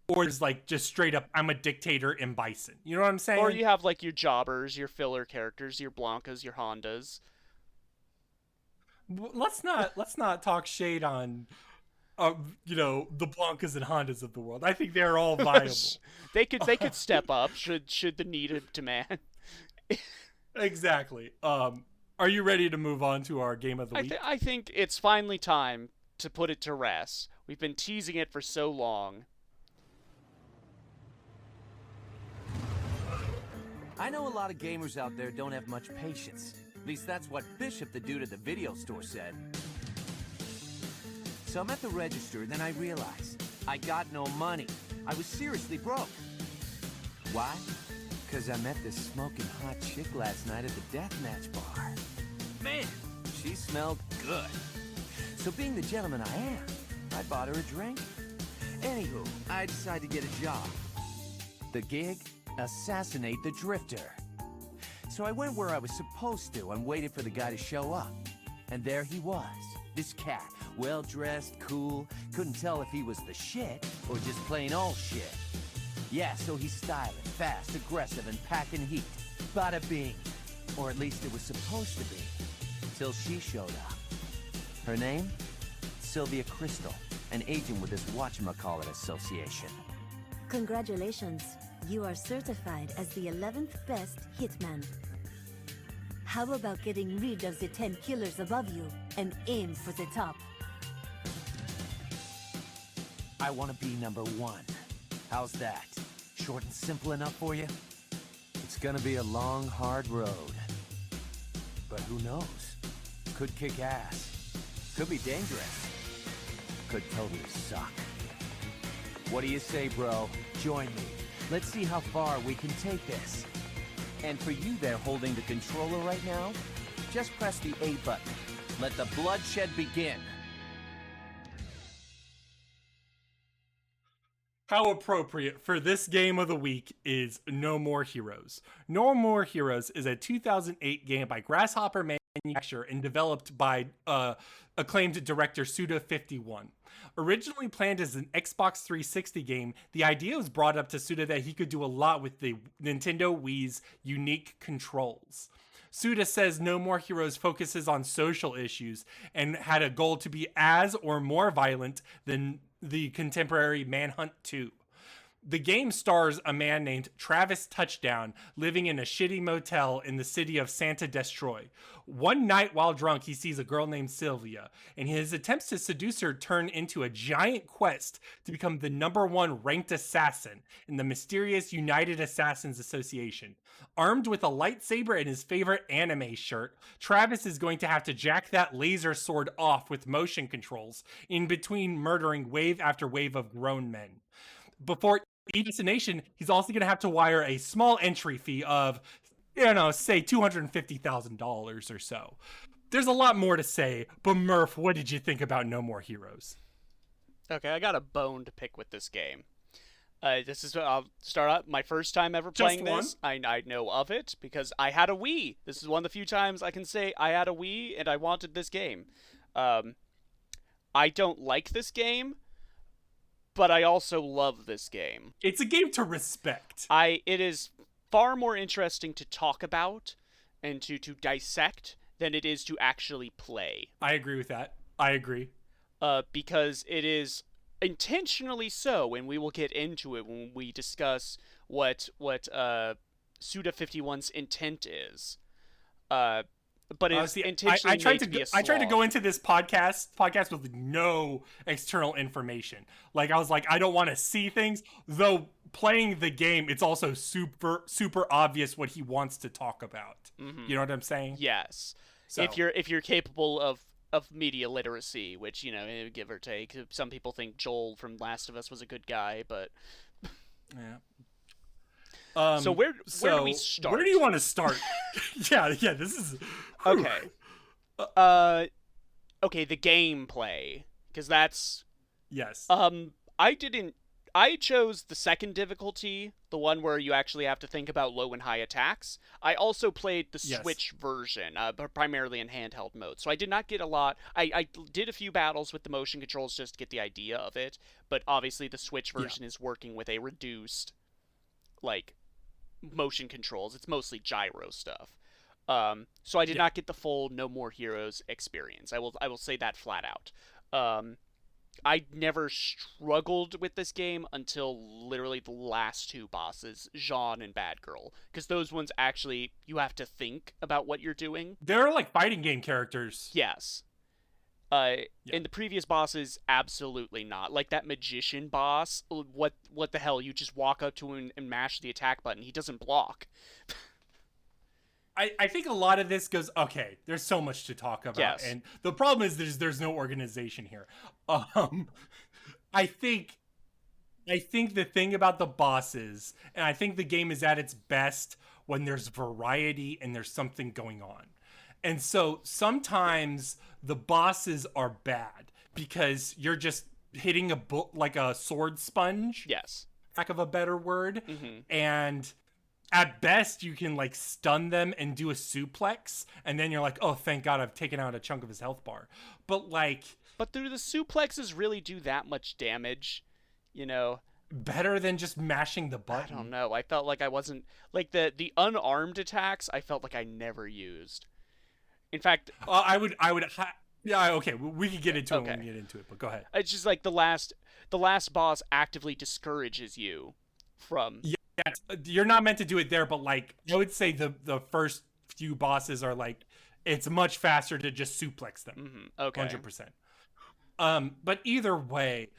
or there's like just straight up I'm a dictator in Bison. You know what I'm saying? Or you have like your jobbers, your filler characters, your Blankas, your Hondas. Let's not talk shade on you know, the Blankas and Hondas of the world. I think they're all viable. They could step up should the need demand. Exactly. Are you ready to move on to our game of the week? I think it's finally time to put it to rest. We've been teasing it for so long. I know a lot of gamers out there don't have much patience. At least that's what Bishop, the dude at the video store, said. So I'm at the register, then I realized I got no money. I was seriously broke. Why? Because I met this smoking hot chick last night at the deathmatch bar. Man, she smelled good. So being the gentleman I am, I bought her a drink. Anywho, I decided to get a job. The gig? Assassinate the Drifter. So I went where I was supposed to and waited for the guy to show up. And there he was, this cat. Well-dressed, cool, couldn't tell if he was the shit or just plain old shit. Yeah, so he's styling, fast, aggressive, and packing heat. Bada bing. Or at least it was supposed to be. Till she showed up. Her name? Sylvia Crystal, an agent with this Whatcha Playin association. Congratulations. You are certified as the 11th best hitman. How about getting rid of the 10 killers above you and aim for the top? I want to be number 1. How's that? Short and simple enough for you? It's gonna be a long, hard road. But who knows? Could kick ass. Could be dangerous. Could totally suck. What do you say, bro? Join me. Let's see how far we can take this. And for you there holding the controller right now, just press the A button. Let the bloodshed begin. How appropriate for this game of the week is No More Heroes. No More Heroes is a 2008 game by Grasshopper Manufacture and developed by acclaimed director Suda51. Originally planned as an Xbox 360 game, the idea was brought up to Suda that he could do a lot with the Nintendo Wii's unique controls. Suda says No More Heroes focuses on social issues and had a goal to be as or more violent than the contemporary Manhunt 2. The game stars a man named Travis Touchdown living in a shitty motel in the city of Santa Destroy. One night while drunk, he sees a girl named Sylvia, and his attempts to seduce her turn into a giant quest to become the #1 ranked assassin in the mysterious United Assassins Association. Armed with a lightsaber and his favorite anime shirt, Travis is going to have to jack that laser sword off with motion controls in between murdering wave after wave of grown men. Before each destination, he's also going to have to wire a small entry fee of, say $250,000 or so. There's a lot more to say, but Murph, what did you think about No More Heroes? Okay, I got a bone to pick with this game. I'll start out my first time ever playing this. I know of it because I had a Wii. This is one of the few times I can say I had a Wii and I wanted this game. I don't like this game, but I also love this game. It's a game to respect. It is far more interesting to talk about and to dissect than it is to actually play. I agree with that. I agree. Because it is intentionally so, and we will get into it when we discuss what Suda51's intent is. But it's intentionally made to be a slog. I tried to go into this podcast with no external information. Like, I was like, I don't want to see things. Though playing the game, it's also super obvious what he wants to talk about. Mm-hmm. You know what I'm saying? Yes. So. If you're capable of media literacy, which, give or take. Some people think Joel from Last of Us was a good guy, but yeah. So where do we start? Where do you want to start? yeah, this is okay. Okay, the gameplay, because that's yes. I chose the second difficulty, the one where you actually have to think about low and high attacks. I also played the Switch version, but primarily in handheld mode. So I did not get a lot. I did a few battles with the motion controls just to get the idea of it, but obviously the Switch version is working with a reduced, motion controls. It's mostly gyro stuff. So I did not get the full No More Heroes experience. I will say that flat out. I never struggled with this game until literally the last two bosses, Jean and Bad Girl, because those ones actually you have to think about what you're doing. They're like fighting game characters. Yes. In the previous bosses, absolutely not. Like that magician boss, what the hell? You just walk up to him and mash the attack button. He doesn't block. I think a lot of this goes, okay, there's so much to talk about. Yes. And the problem is there's no organization here. I think the thing about the bosses, and I think the game is at its best when there's variety and there's something going on. And so sometimes the bosses are bad because you're just hitting like a sword sponge. Yes. Lack of a better word. Mm-hmm. And at best you can like stun them and do a suplex. And then you're like, oh, thank God I've taken out a chunk of his health bar. But do the suplexes really do that much damage? Better than just mashing the button. I don't know. I felt like I wasn't like the unarmed attacks. I felt like I never used. In fact, yeah, okay, we can get into it when we get into it, but go ahead. It's just like the last boss actively discourages you from. Yeah, you're not meant to do it there, but I would say the first few bosses are it's much faster to just suplex them. Mm-hmm. Okay. 100%. But either way,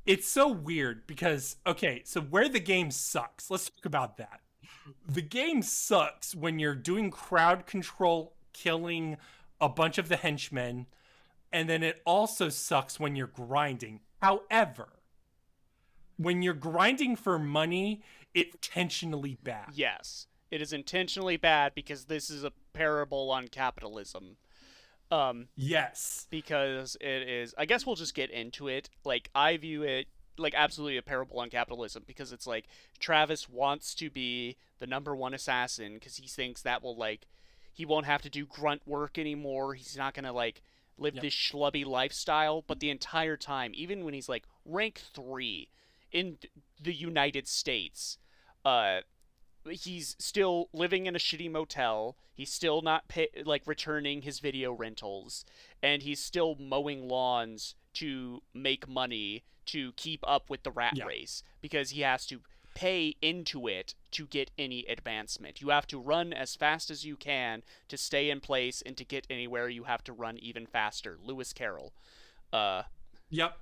it's so weird because, okay, so where the game sucks, let's talk about that. The game sucks when you're doing crowd control, killing a bunch of the henchmen, and then it also sucks when you're grinding. However, when you're grinding for money, it's intentionally bad. Yes, it is intentionally bad because this is a parable on capitalism. Yes. Because it is, I guess we'll just get into it. I view it absolutely a parable on capitalism because it's Travis wants to be the #1 assassin because he thinks that will he won't have to do grunt work anymore. He's not gonna live this schlubby lifestyle. But the entire time, even when he's rank 3 in the United States, he's still living in a shitty motel. He's still not returning his video rentals, and he's still mowing lawns to make money to keep up with the rat Yeah. race, because he has to pay into it to get any advancement. You have to run as fast as you can to stay in place, and to get anywhere you have to run even faster. Lewis Carroll. Yep.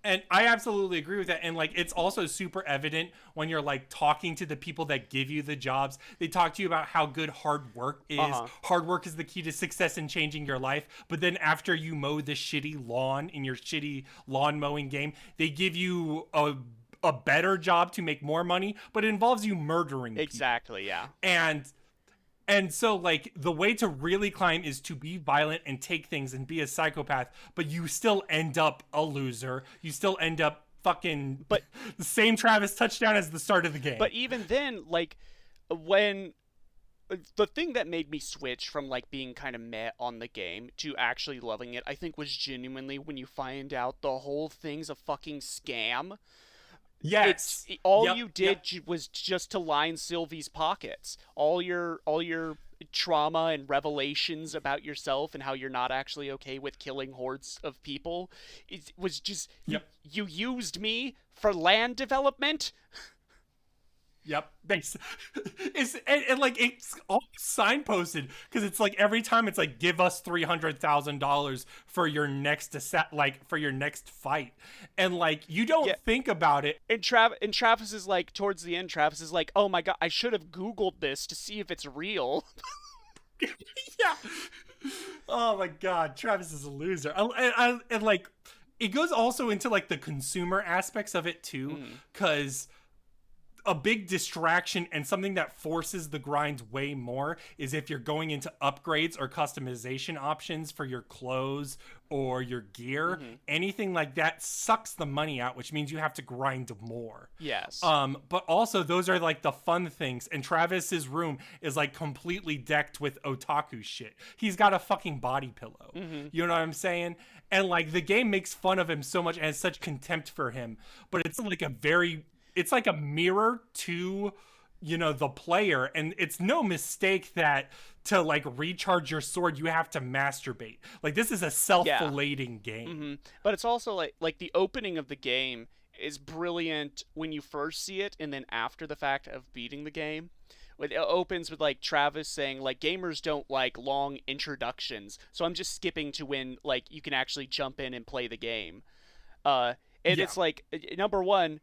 And I absolutely agree with that. And like, it's also super evident when you're like talking to the people that give you the jobs. They talk to you about how good hard work is. Hard work is the key to success in changing your life. But then after you mow the shitty lawn in your shitty lawn mowing game, they give you a better job to make more money, but it involves you murdering people. Exactly, yeah. And so, like, the way to really climb is to be violent and take things and be a psychopath, but you still end up a loser. You still end up fucking the same Travis touchdown as the start of the game. But even then, like, when the thing that made me switch from, like, being kind of meh on the game to actually loving it, I think, was genuinely when you find out the whole thing's a fucking scam. Yes. All you did was just to line Sylvie's pockets. All your trauma and revelations about yourself and how you're not actually okay with killing hordes of people, it was just you used me for land development. Yep. And like, it's all signposted, because it's like every time it's like, give us $300,000 for your next for your next fight, and like, you don't think about it. And Travis is like, towards the end, Travis is like, oh my god, I should have Googled this to see if it's real. Yeah. Oh my god, Travis is a loser. And like, it goes also into like the consumer aspects of it too, because a big distraction and something that forces the grind way more is if you're going into upgrades or customization options for your clothes or your gear. Anything like that sucks the money out, which means you have to grind more. Yes. But also, those are like the fun things, and Travis's room is like completely decked with otaku shit. He's got a fucking body pillow. You know what I'm saying? And like, the game makes fun of him so much and has such contempt for him, but it's like it's like a mirror to, you know, the player. And it's no mistake that to like recharge your sword, you have to masturbate. Like, this is a self-filleting game. But it's also like the opening of the game is brilliant when you first see it, and then after the fact of beating the game. It opens with like Travis saying like, gamers don't like long introductions, so I'm just skipping to when like you can actually jump in and play the game. It's like, number one,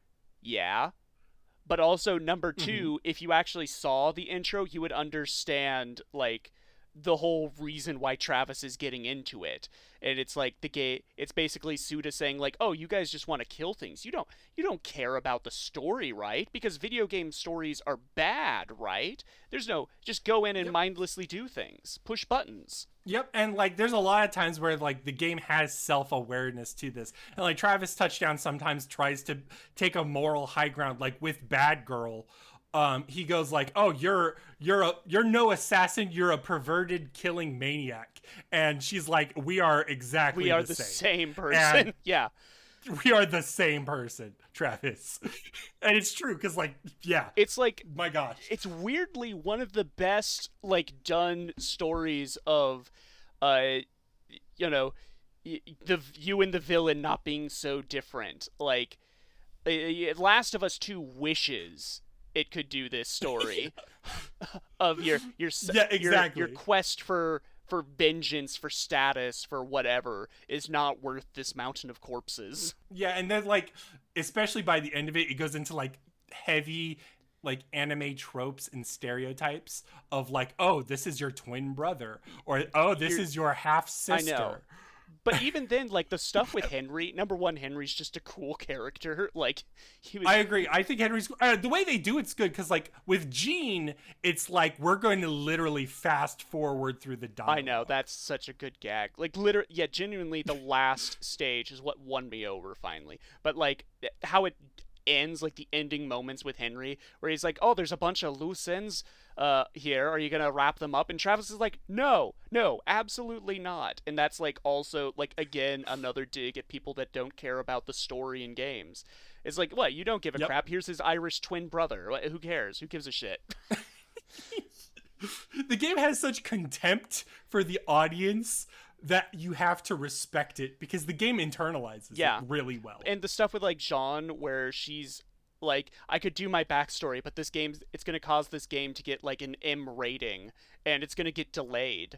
but also number two, if you actually saw the intro, you would understand like the whole reason why Travis is getting into it. And it's like it's basically Suda saying like, oh, you guys just want to kill things. You don't care about the story, right? Because video game stories are bad, right? There's no, just go in and mindlessly do things, push buttons. Yep, and like, there's a lot of times where like the game has self-awareness to this, and like Travis Touchdown sometimes tries to take a moral high ground, like with Bad Girl. He goes like, oh, you're no assassin, you're a perverted killing maniac, and she's like, we are the same person. And we are the same person, Travis. And it's true, because like, it's like, my gosh, it's weirdly one of the best like done stories of you know, you and the villain not being so different. Like, Last of Us 2 wishes it could do this story of your quest for vengeance, for status, for whatever, is not worth this mountain of corpses. Yeah, and then like, especially by the end of it, it goes into like heavy like anime tropes and stereotypes of like, oh, this is your twin brother, or oh, this is your half sister. I know. But even then, like, the stuff with Henry, number one, Henry's just a cool character. Like, I agree. I think Henry's the way they do it's good, because like with Gene, it's like we're going to literally fast forward through the dialogue. I know, that's such a good gag. Like, genuinely, the last stage is what won me over finally. But like, how it ends, like the ending moments with Henry, where he's like, oh, there's a bunch of loose ends here, are you gonna wrap them up? And Travis is like, no, absolutely not. And that's like also like, again, another dig at people that don't care about the story in games. It's like, what, you don't give a crap? Here's his Irish twin brother. Who cares? Who gives a shit? The game has such contempt for the audience that you have to respect it because the game internalizes it really well. And the stuff with like Jean where she's like, I could do my backstory, but it's going to cause this game to get like an M rating and it's going to get delayed.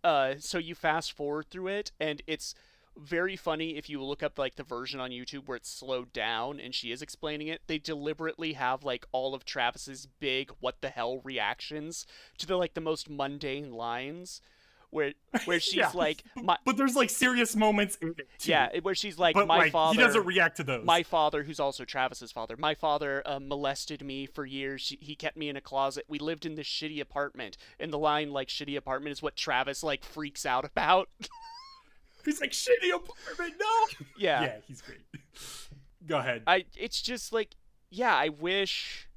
So you fast forward through it and it's very funny if you look up like the version on YouTube where it's slowed down and she is explaining it. They deliberately have like all of Travis's big what the hell reactions to the most mundane lines. Where she's like, but there's like serious moments in it too. Yeah, where she's like, but, my father. He doesn't react to those. My father, who's also Travis's father. My father molested me for years. He kept me in a closet. We lived in this shitty apartment. And the line like shitty apartment is what Travis like freaks out about. He's like, shitty apartment, no. Yeah, he's great. Go ahead. It's just like, I wish.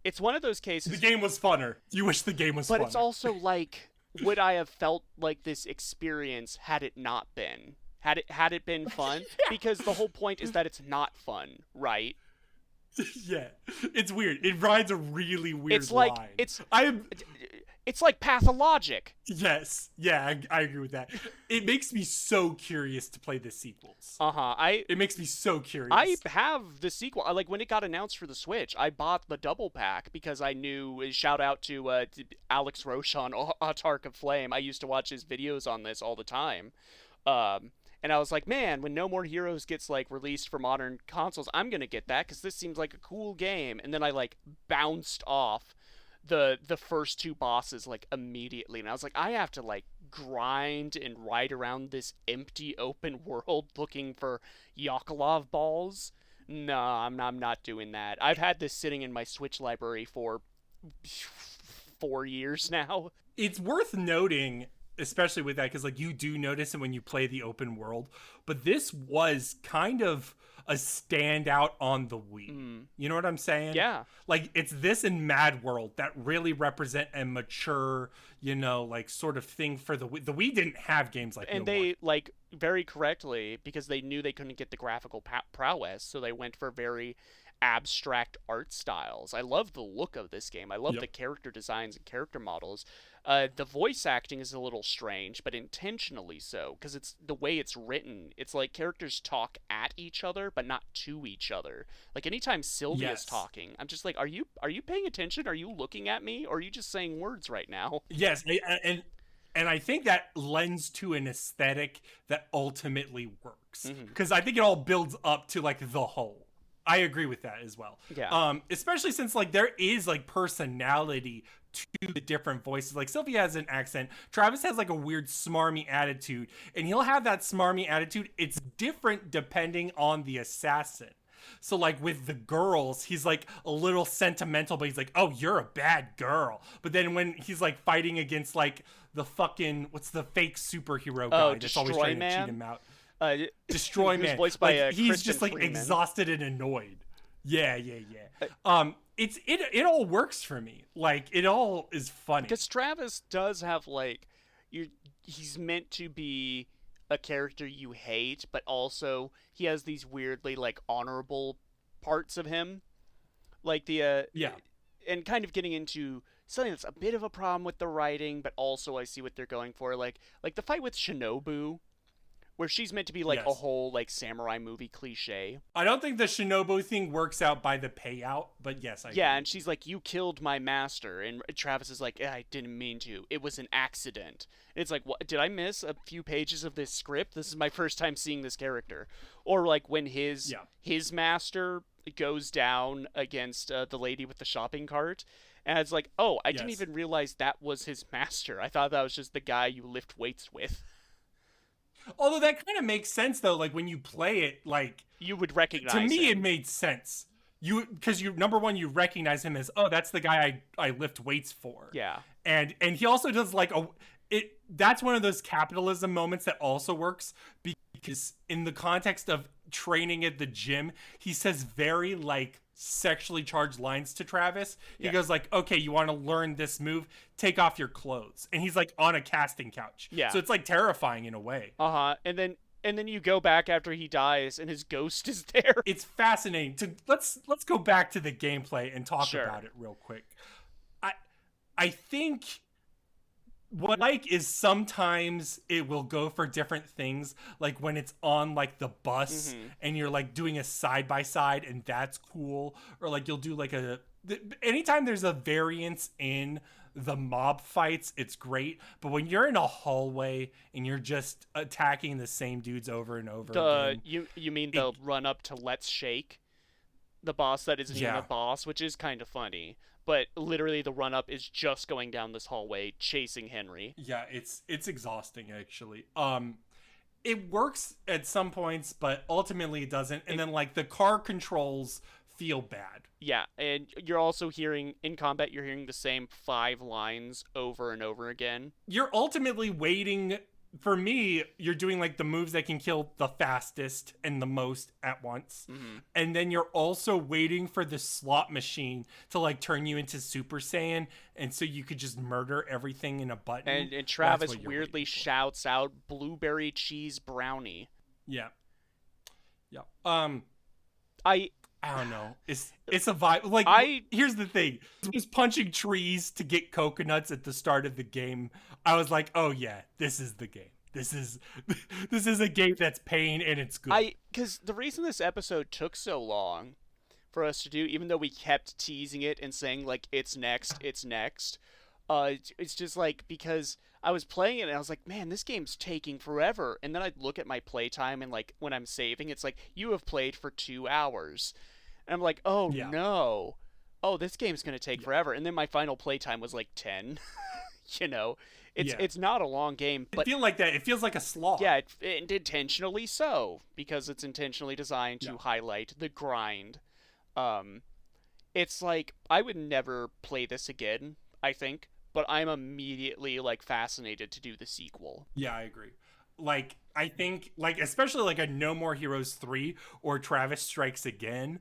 It's one of those cases. The game was funner. You wish the game was funner. But it's also like. Would I have felt like this experience had it not been? Had it been fun? Because the whole point is that it's not fun, right? Yeah. It's weird. It rides a really weird line. It's like pathologic. Yes. Yeah, I agree with that. It makes me so curious to play the sequels. It makes me so curious. I have the sequel. Like, when it got announced for the Switch, I bought the double pack because I knew, shout out to Alex Roche on Autark of Flame. I used to watch his videos on this all the time. And I was like, man, when No More Heroes gets, like, released for modern consoles, I'm going to get that because this seems like a cool game. And then I, like, bounced off the first two bosses like immediately, and I was like, I have to like grind and ride around this empty open world looking for Yakolov balls. No, I'm not doing that. I've had this sitting in my Switch library for 4 years now. It's worth noting, especially with that, because like you do notice it when you play the open world, but this was kind of a standout on the Wii. You know what I'm saying? Yeah. Like, it's this and Mad World that really represent a mature, like, sort of thing for the Wii. The Wii didn't have games like that. And they, like, very correctly, because they knew they couldn't get the graphical prowess, so they went for very abstract art styles. I love the look of this game. I love the character designs and character models. The voice acting is a little strange, but intentionally so, because it's the way it's written. It's like characters talk at each other, but not to each other. Like anytime Sylvia's talking, I'm just like, are you paying attention? Are you looking at me? Or are you just saying words right now? Yes, and I think that lends to an aesthetic that ultimately works, because I think it all builds up to like the whole. I agree with that as well. Yeah. Especially since like there is like personality to the different voices. Like Sylvia has an accent. Travis has like a weird smarmy attitude, and he'll have that smarmy attitude. It's different depending on the assassin. So like with the girls, he's like a little sentimental, but he's like, oh, you're a bad girl. But then when he's like fighting against like the fucking, what's the fake superhero guy that's always trying to cheat him out? Destroy Man. Voiced by, like, he's Kristen just like Freeman. Exhausted and annoyed. Yeah. It all works for me. Like it all is funny. Because Travis does have like, he's meant to be a character you hate, but also he has these weirdly like honorable parts of him, like the and kind of getting into something that's a bit of a problem with the writing, but also I see what they're going for, like the fight with Shinobu, where she's meant to be like a whole like samurai movie cliche. I don't think the Shinobu thing works out by the payout, but yes, I agree. And she's like, you killed my master, and Travis is like, I didn't mean to. It was an accident. And it's like, what? Did I miss a few pages of this script? This is my first time seeing this character. Or like when his master goes down against the lady with the shopping cart, and it's like, oh, I didn't even realize that was his master. I thought that was just the guy you lift weights with. Although that kind of makes sense though, like when you play it, like you would recognize. To me, him. It made sense. Because number one, you recognize him as, oh, that's the guy I lift weights for. Yeah, and he also does like that's one of those capitalism moments that also works, because in the context of training at the gym, he says very like sexually charged lines to Travis. He goes like, okay, you want to learn this move, take off your clothes, and he's like on a casting couch. So it's like terrifying in a way. And then you go back after he dies and his ghost is there. It's fascinating. Let's go back to the gameplay and talk about it real quick. I think what I like is sometimes it will go for different things, like when it's on like the bus and you're like doing a side by side, and that's cool. Or like you'll do like anytime there's a variance in the mob fights, it's great. But when you're in a hallway and you're just attacking the same dudes over and over again, you mean the run up to Let's Shake, the boss that isn't even a boss, which is kind of funny. But literally the run-up is just going down this hallway, chasing Henry. Yeah, it's exhausting, actually. It works at some points, but ultimately it doesn't. And then, like, the car controls feel bad. Yeah, and you're also hearing, in combat, you're hearing the same 5 lines over and over again. You're ultimately waiting... For me, you're doing like the moves that can kill the fastest and the most at once. And then you're also waiting for the slot machine to like turn you into Super Saiyan. And so you could just murder everything in a button. And Travis weirdly shouts out blueberry cheese brownie. Yeah. Yeah. I don't know. It's a vibe. Like, here's the thing. Just punching trees to get coconuts at the start of the game. I was like, oh yeah, this is the game. This is a game that's paying and it's good. Because the reason this episode took so long for us to do, even though we kept teasing it and saying like it's next, it's just like because I was playing it and I was like, man, this game's taking forever. And then I'd look at my playtime and like when I'm saving, it's like you have played for 2 hours. And I'm like, oh no. Oh, this game's going to take forever. And then my final playtime was like 10. You know, it's not a long game. But it feels like that. It feels like a slog. Yeah, it intentionally so, because it's intentionally designed to highlight the grind. It's like, I would never play this again, I think. But I'm immediately, like, fascinated to do the sequel. Yeah, I agree. Like, I think, like, especially, like, a No More Heroes 3 or Travis Strikes Again,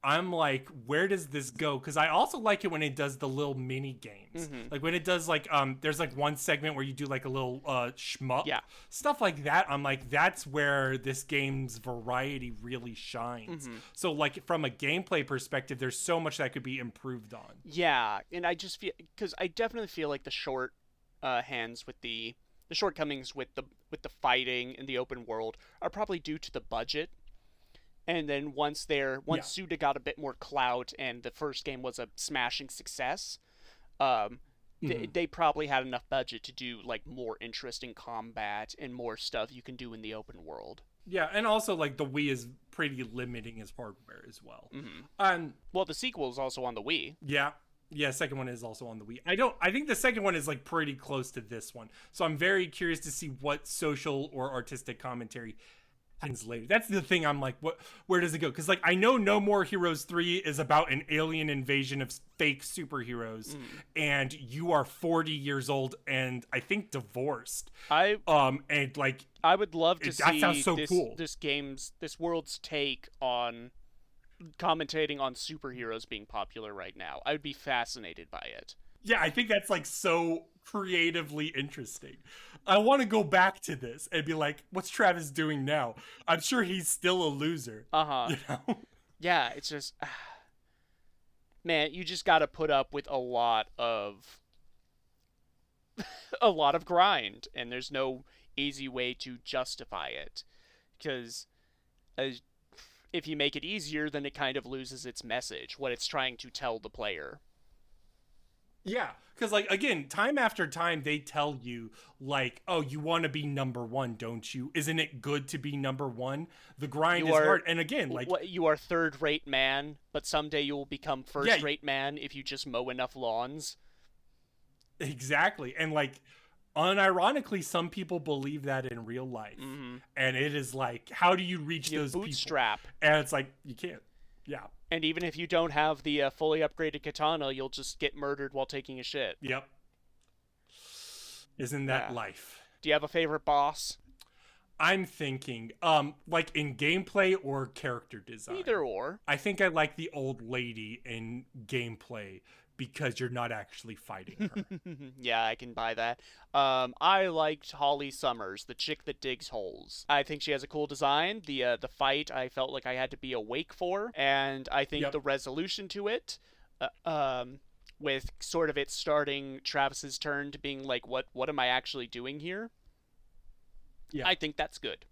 I'm like, where does this go? Because I also like it when it does the little mini games. Like, when it does, like, there's, like, one segment where you do, like, a little shmup. Yeah. Stuff like that. I'm like, that's where this game's variety really shines. So, like, from a gameplay perspective, there's so much that could be improved on. Yeah, and I just feel... Because I definitely feel like the short hands with the shortcomings with the fighting in the open world are probably due to the budget. And then once Suda got a bit more clout and the first game was a smashing success, they probably had enough budget to do like more interesting combat and more stuff you can do in the open world. Yeah, and also like the Wii is pretty limiting as hardware as well. Well, the sequel is also on the Wii. Yeah, second one is also on the Wii. I think the second one is like pretty close to this one. So I'm very curious to see what social or artistic commentary happens later. That's the thing. I'm like, where does it go? Because like I know No More Heroes 3 is about an alien invasion of fake superheroes, and you are 40 years old and I think divorced. And like I would love to see that sounds so cool. This world's take on commentating on superheroes being popular right now. I would be fascinated by it. Yeah, I think that's like so creatively interesting. I want to go back to this and be like, what's Travis doing now? I'm sure he's still a loser. You know? Yeah, it's just man, you just got to put up with a lot of grind, and there's no easy way to justify it, because if you make it easier, then it kind of loses its message, what it's trying to tell the player. Yeah, because, like, again, time after time, they tell you, like, oh, you want to be number one, don't you? Isn't it good to be number one? The grind is hard. And again, like... You are third-rate man, but someday you will become first-rate man if you just mow enough lawns. Exactly. And, like, unironically, some people believe that in real life. And it is like, how do you reach those bootstrap. People? And it's like, you can't. Yeah. And even if you don't have the fully upgraded katana, you'll just get murdered while taking a shit. Yep. Isn't that life? Do you have a favorite boss? I'm thinking, like in gameplay or character design. Either or. I think I like the old lady in gameplay because you're not actually fighting her. Yeah, I can buy that. I liked Holly Summers, the chick that digs holes. I think she has a cool design. The fight, I felt like I had to be awake for, and I think the resolution to it with sort of it starting Travis's turn to being like, what am I actually doing here? Yeah. I think that's good.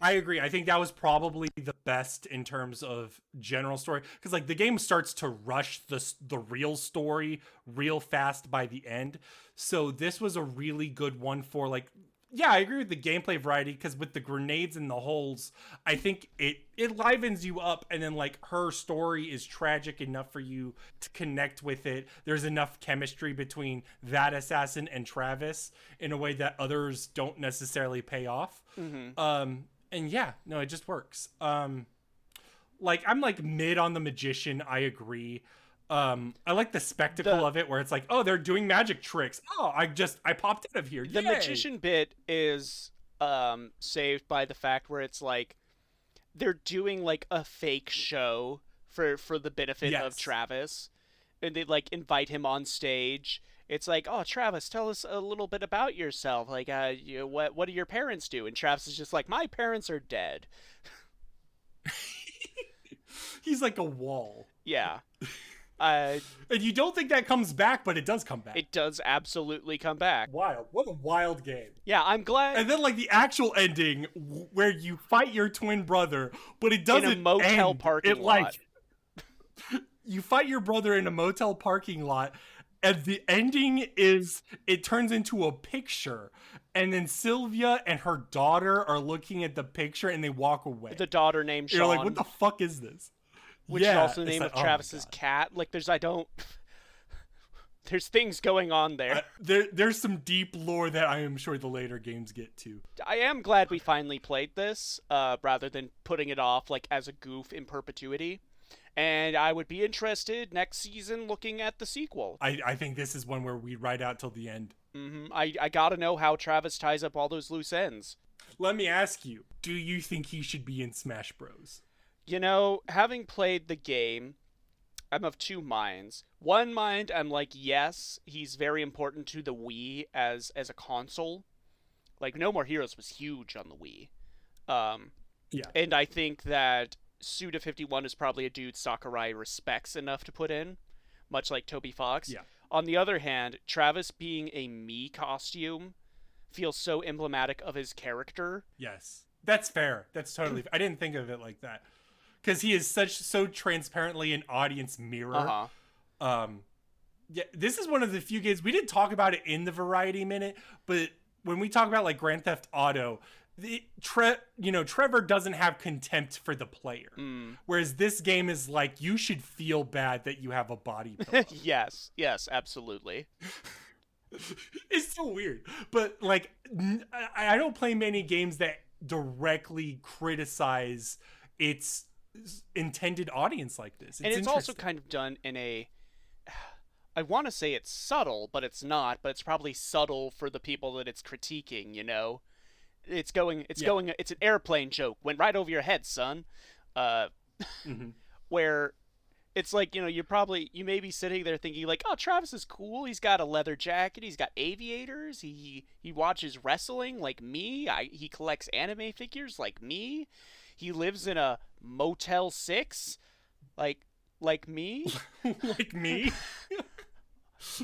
I agree. I think that was probably the best in terms of general story, because like the game starts to rush the real story real fast by the end. So this was a really good one for like, yeah, I agree with the gameplay variety, because with the grenades and the holes, I think it livens you up, and then like her story is tragic enough for you to connect with it. There's enough chemistry between that assassin and Travis in a way that others don't necessarily pay off. Mm-hmm. And yeah, no, it just works. Like I'm like mid on the magician. I agree. I like the spectacle of it, where it's like, oh, they're doing magic tricks. Oh, I popped out of here. The Yay! magician bit is saved by the fact where it's like they're doing like a fake show for the benefit of Travis, and they like invite him on stage. It's like, oh, Travis, tell us a little bit about yourself. Like, what do your parents do? And Travis is just like, my parents are dead. He's like a wall. Yeah. And you don't think that comes back, but it does come back. It does absolutely come back. Wild. What a wild game. Yeah, I'm glad. And then like the actual ending where you fight your twin brother, but it doesn't in a motel end. parking lot. You fight your brother in a motel parking lot, and the ending is it turns into a picture, and then Sylvia and her daughter are looking at the picture and they walk away. The daughter named Sean. You're like, what the fuck is this? Which is also the name of Travis's cat. Like, there's things going on there. There's some deep lore that I am sure the later games get to. I am glad we finally played this, rather than putting it off like as a goof in perpetuity. And I would be interested next season looking at the sequel. I think this is one where we ride out till the end. Mm-hmm. I gotta know how Travis ties up all those loose ends. Let me ask you, do you think he should be in Smash Bros? You know, having played the game, I'm of two minds. One mind, I'm like, yes, he's very important to the Wii as a console. Like, No More Heroes was huge on the Wii. Yeah. And I think that Suda51 is probably a dude Sakurai respects enough to put in, much like Toby Fox. Yeah. On the other hand, Travis being a Mii costume feels so emblematic of his character. Yes. That's fair. That's totally I didn't think of it like that. Because he is so transparently an audience mirror. Yeah, this is one of the few games we didn't talk about it in the Variety Minute, but when we talk about like Grand Theft Auto, Trevor doesn't have contempt for the player, whereas this game is like you should feel bad that you have a body pillow. Yes, absolutely. It's so weird, but like I don't play many games that directly criticize its intended audience like this. And it's also kind of done in a, I want to say it's subtle, but it's not, but it's probably subtle for the people that it's critiquing, you know? It's an airplane joke, went right over your head, son. Where it's like, you know, you may be sitting there thinking like, oh, Travis is cool. He's got a leather jacket. He's got aviators. He watches wrestling like me. He collects anime figures like me. He lives in a Motel 6 like me. Like me?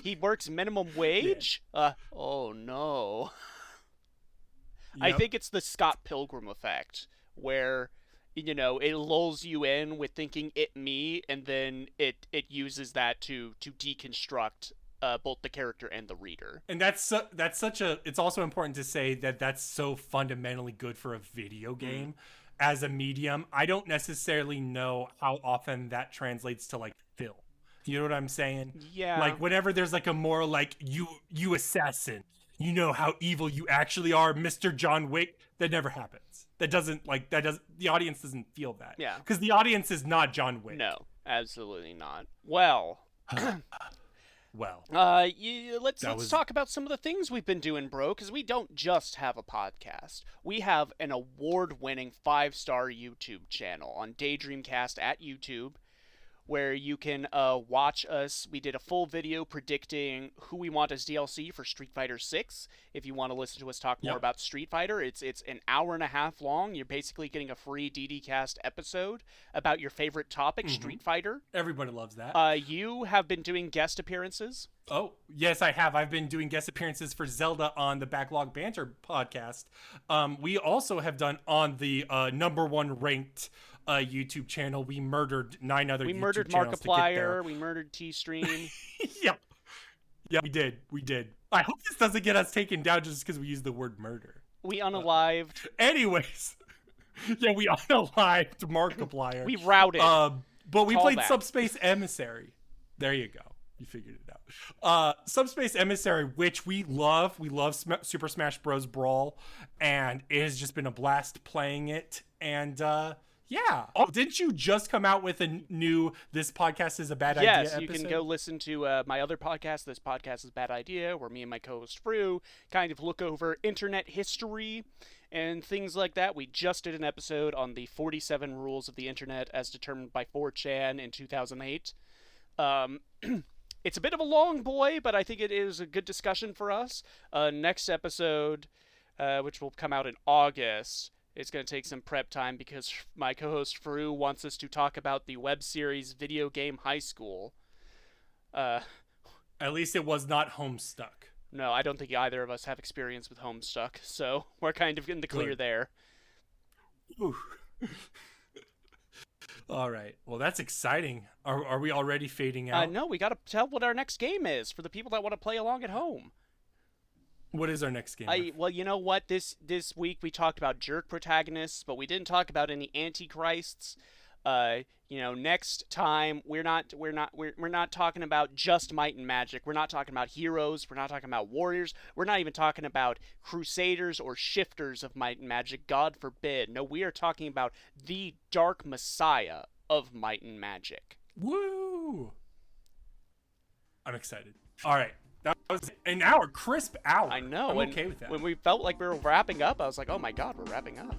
He works minimum wage? Yeah. Oh no. Yep. I think it's the Scott Pilgrim effect, where, you know, it lulls you in with thinking it me, and then it uses that to deconstruct both the character and the reader. And that's such a. It's also important to say that that's so fundamentally good for a video game as a medium. I don't necessarily know how often that translates to like film. You know what I'm saying? Yeah. Like whenever there's like a more like you assassin. You know how evil you actually are, Mr. John Wick. That never happens. The audience doesn't feel that. Yeah. Because the audience is not John Wick. No, absolutely not. Well. Let's talk about some of the things we've been doing, bro, because we don't just have a podcast. We have an award-winning 5-star YouTube channel on Daydreamcast at YouTube. where you can watch us. We did a full video predicting who we want as DLC for Street Fighter 6. If you want to listen to us talk more about Street Fighter, it's an hour and a half long. You're basically getting a free DDcast episode about your favorite topic, Street Fighter. Everybody loves that. You have been doing guest appearances. Oh, yes, I have. I've been doing guest appearances for Zelda on the Backlog Banter podcast. We also have done on the #1 ranked YouTube channel. We murdered 9 other YouTube channels. We murdered Markiplier. We murdered T-Stream. Yep. Yeah, we did. I hope this doesn't get us taken down just because we use the word murder. We unalived. Anyways. Yeah, we unalived Markiplier. We routed. But we played back. Subspace Emissary. There you go. You figured it out. Subspace Emissary, which we love. We love Super Smash Bros. Brawl. And it has just been a blast playing it. And, yeah. Oh, didn't you just come out with a new This Podcast is a Bad Idea episode? Yes, you can go listen to my other podcast, This Podcast is a Bad Idea, where me and my co-host Fru kind of look over internet history and things like that. We just did an episode on the 47 rules of the internet as determined by 4chan in 2008. It's a bit of a long boy, but I think it is a good discussion for us. Next episode, which will come out in August, it's going to take some prep time because my co-host Fru wants us to talk about the web series Video Game High School. At least it was not Homestuck. No, I don't think either of us have experience with Homestuck, so we're kind of in the clear there. Ooh. All right. Well, that's exciting. Are we already fading out? No, we got to tell what our next game is for the people that want to play along at home. What is our next game? Well, you know what? This week we talked about jerk protagonists, but we didn't talk about any antichrists. Next time we're not talking about just might and magic. We're not talking about heroes. We're not talking about warriors. We're not even talking about crusaders or shifters of might and magic. God forbid. No, we are talking about the dark messiah of might and magic. Woo! I'm excited. All right. That was an hour, crisp hour. I know. I'm okay with that. When we felt like we were wrapping up, I was like, oh my God, we're wrapping up.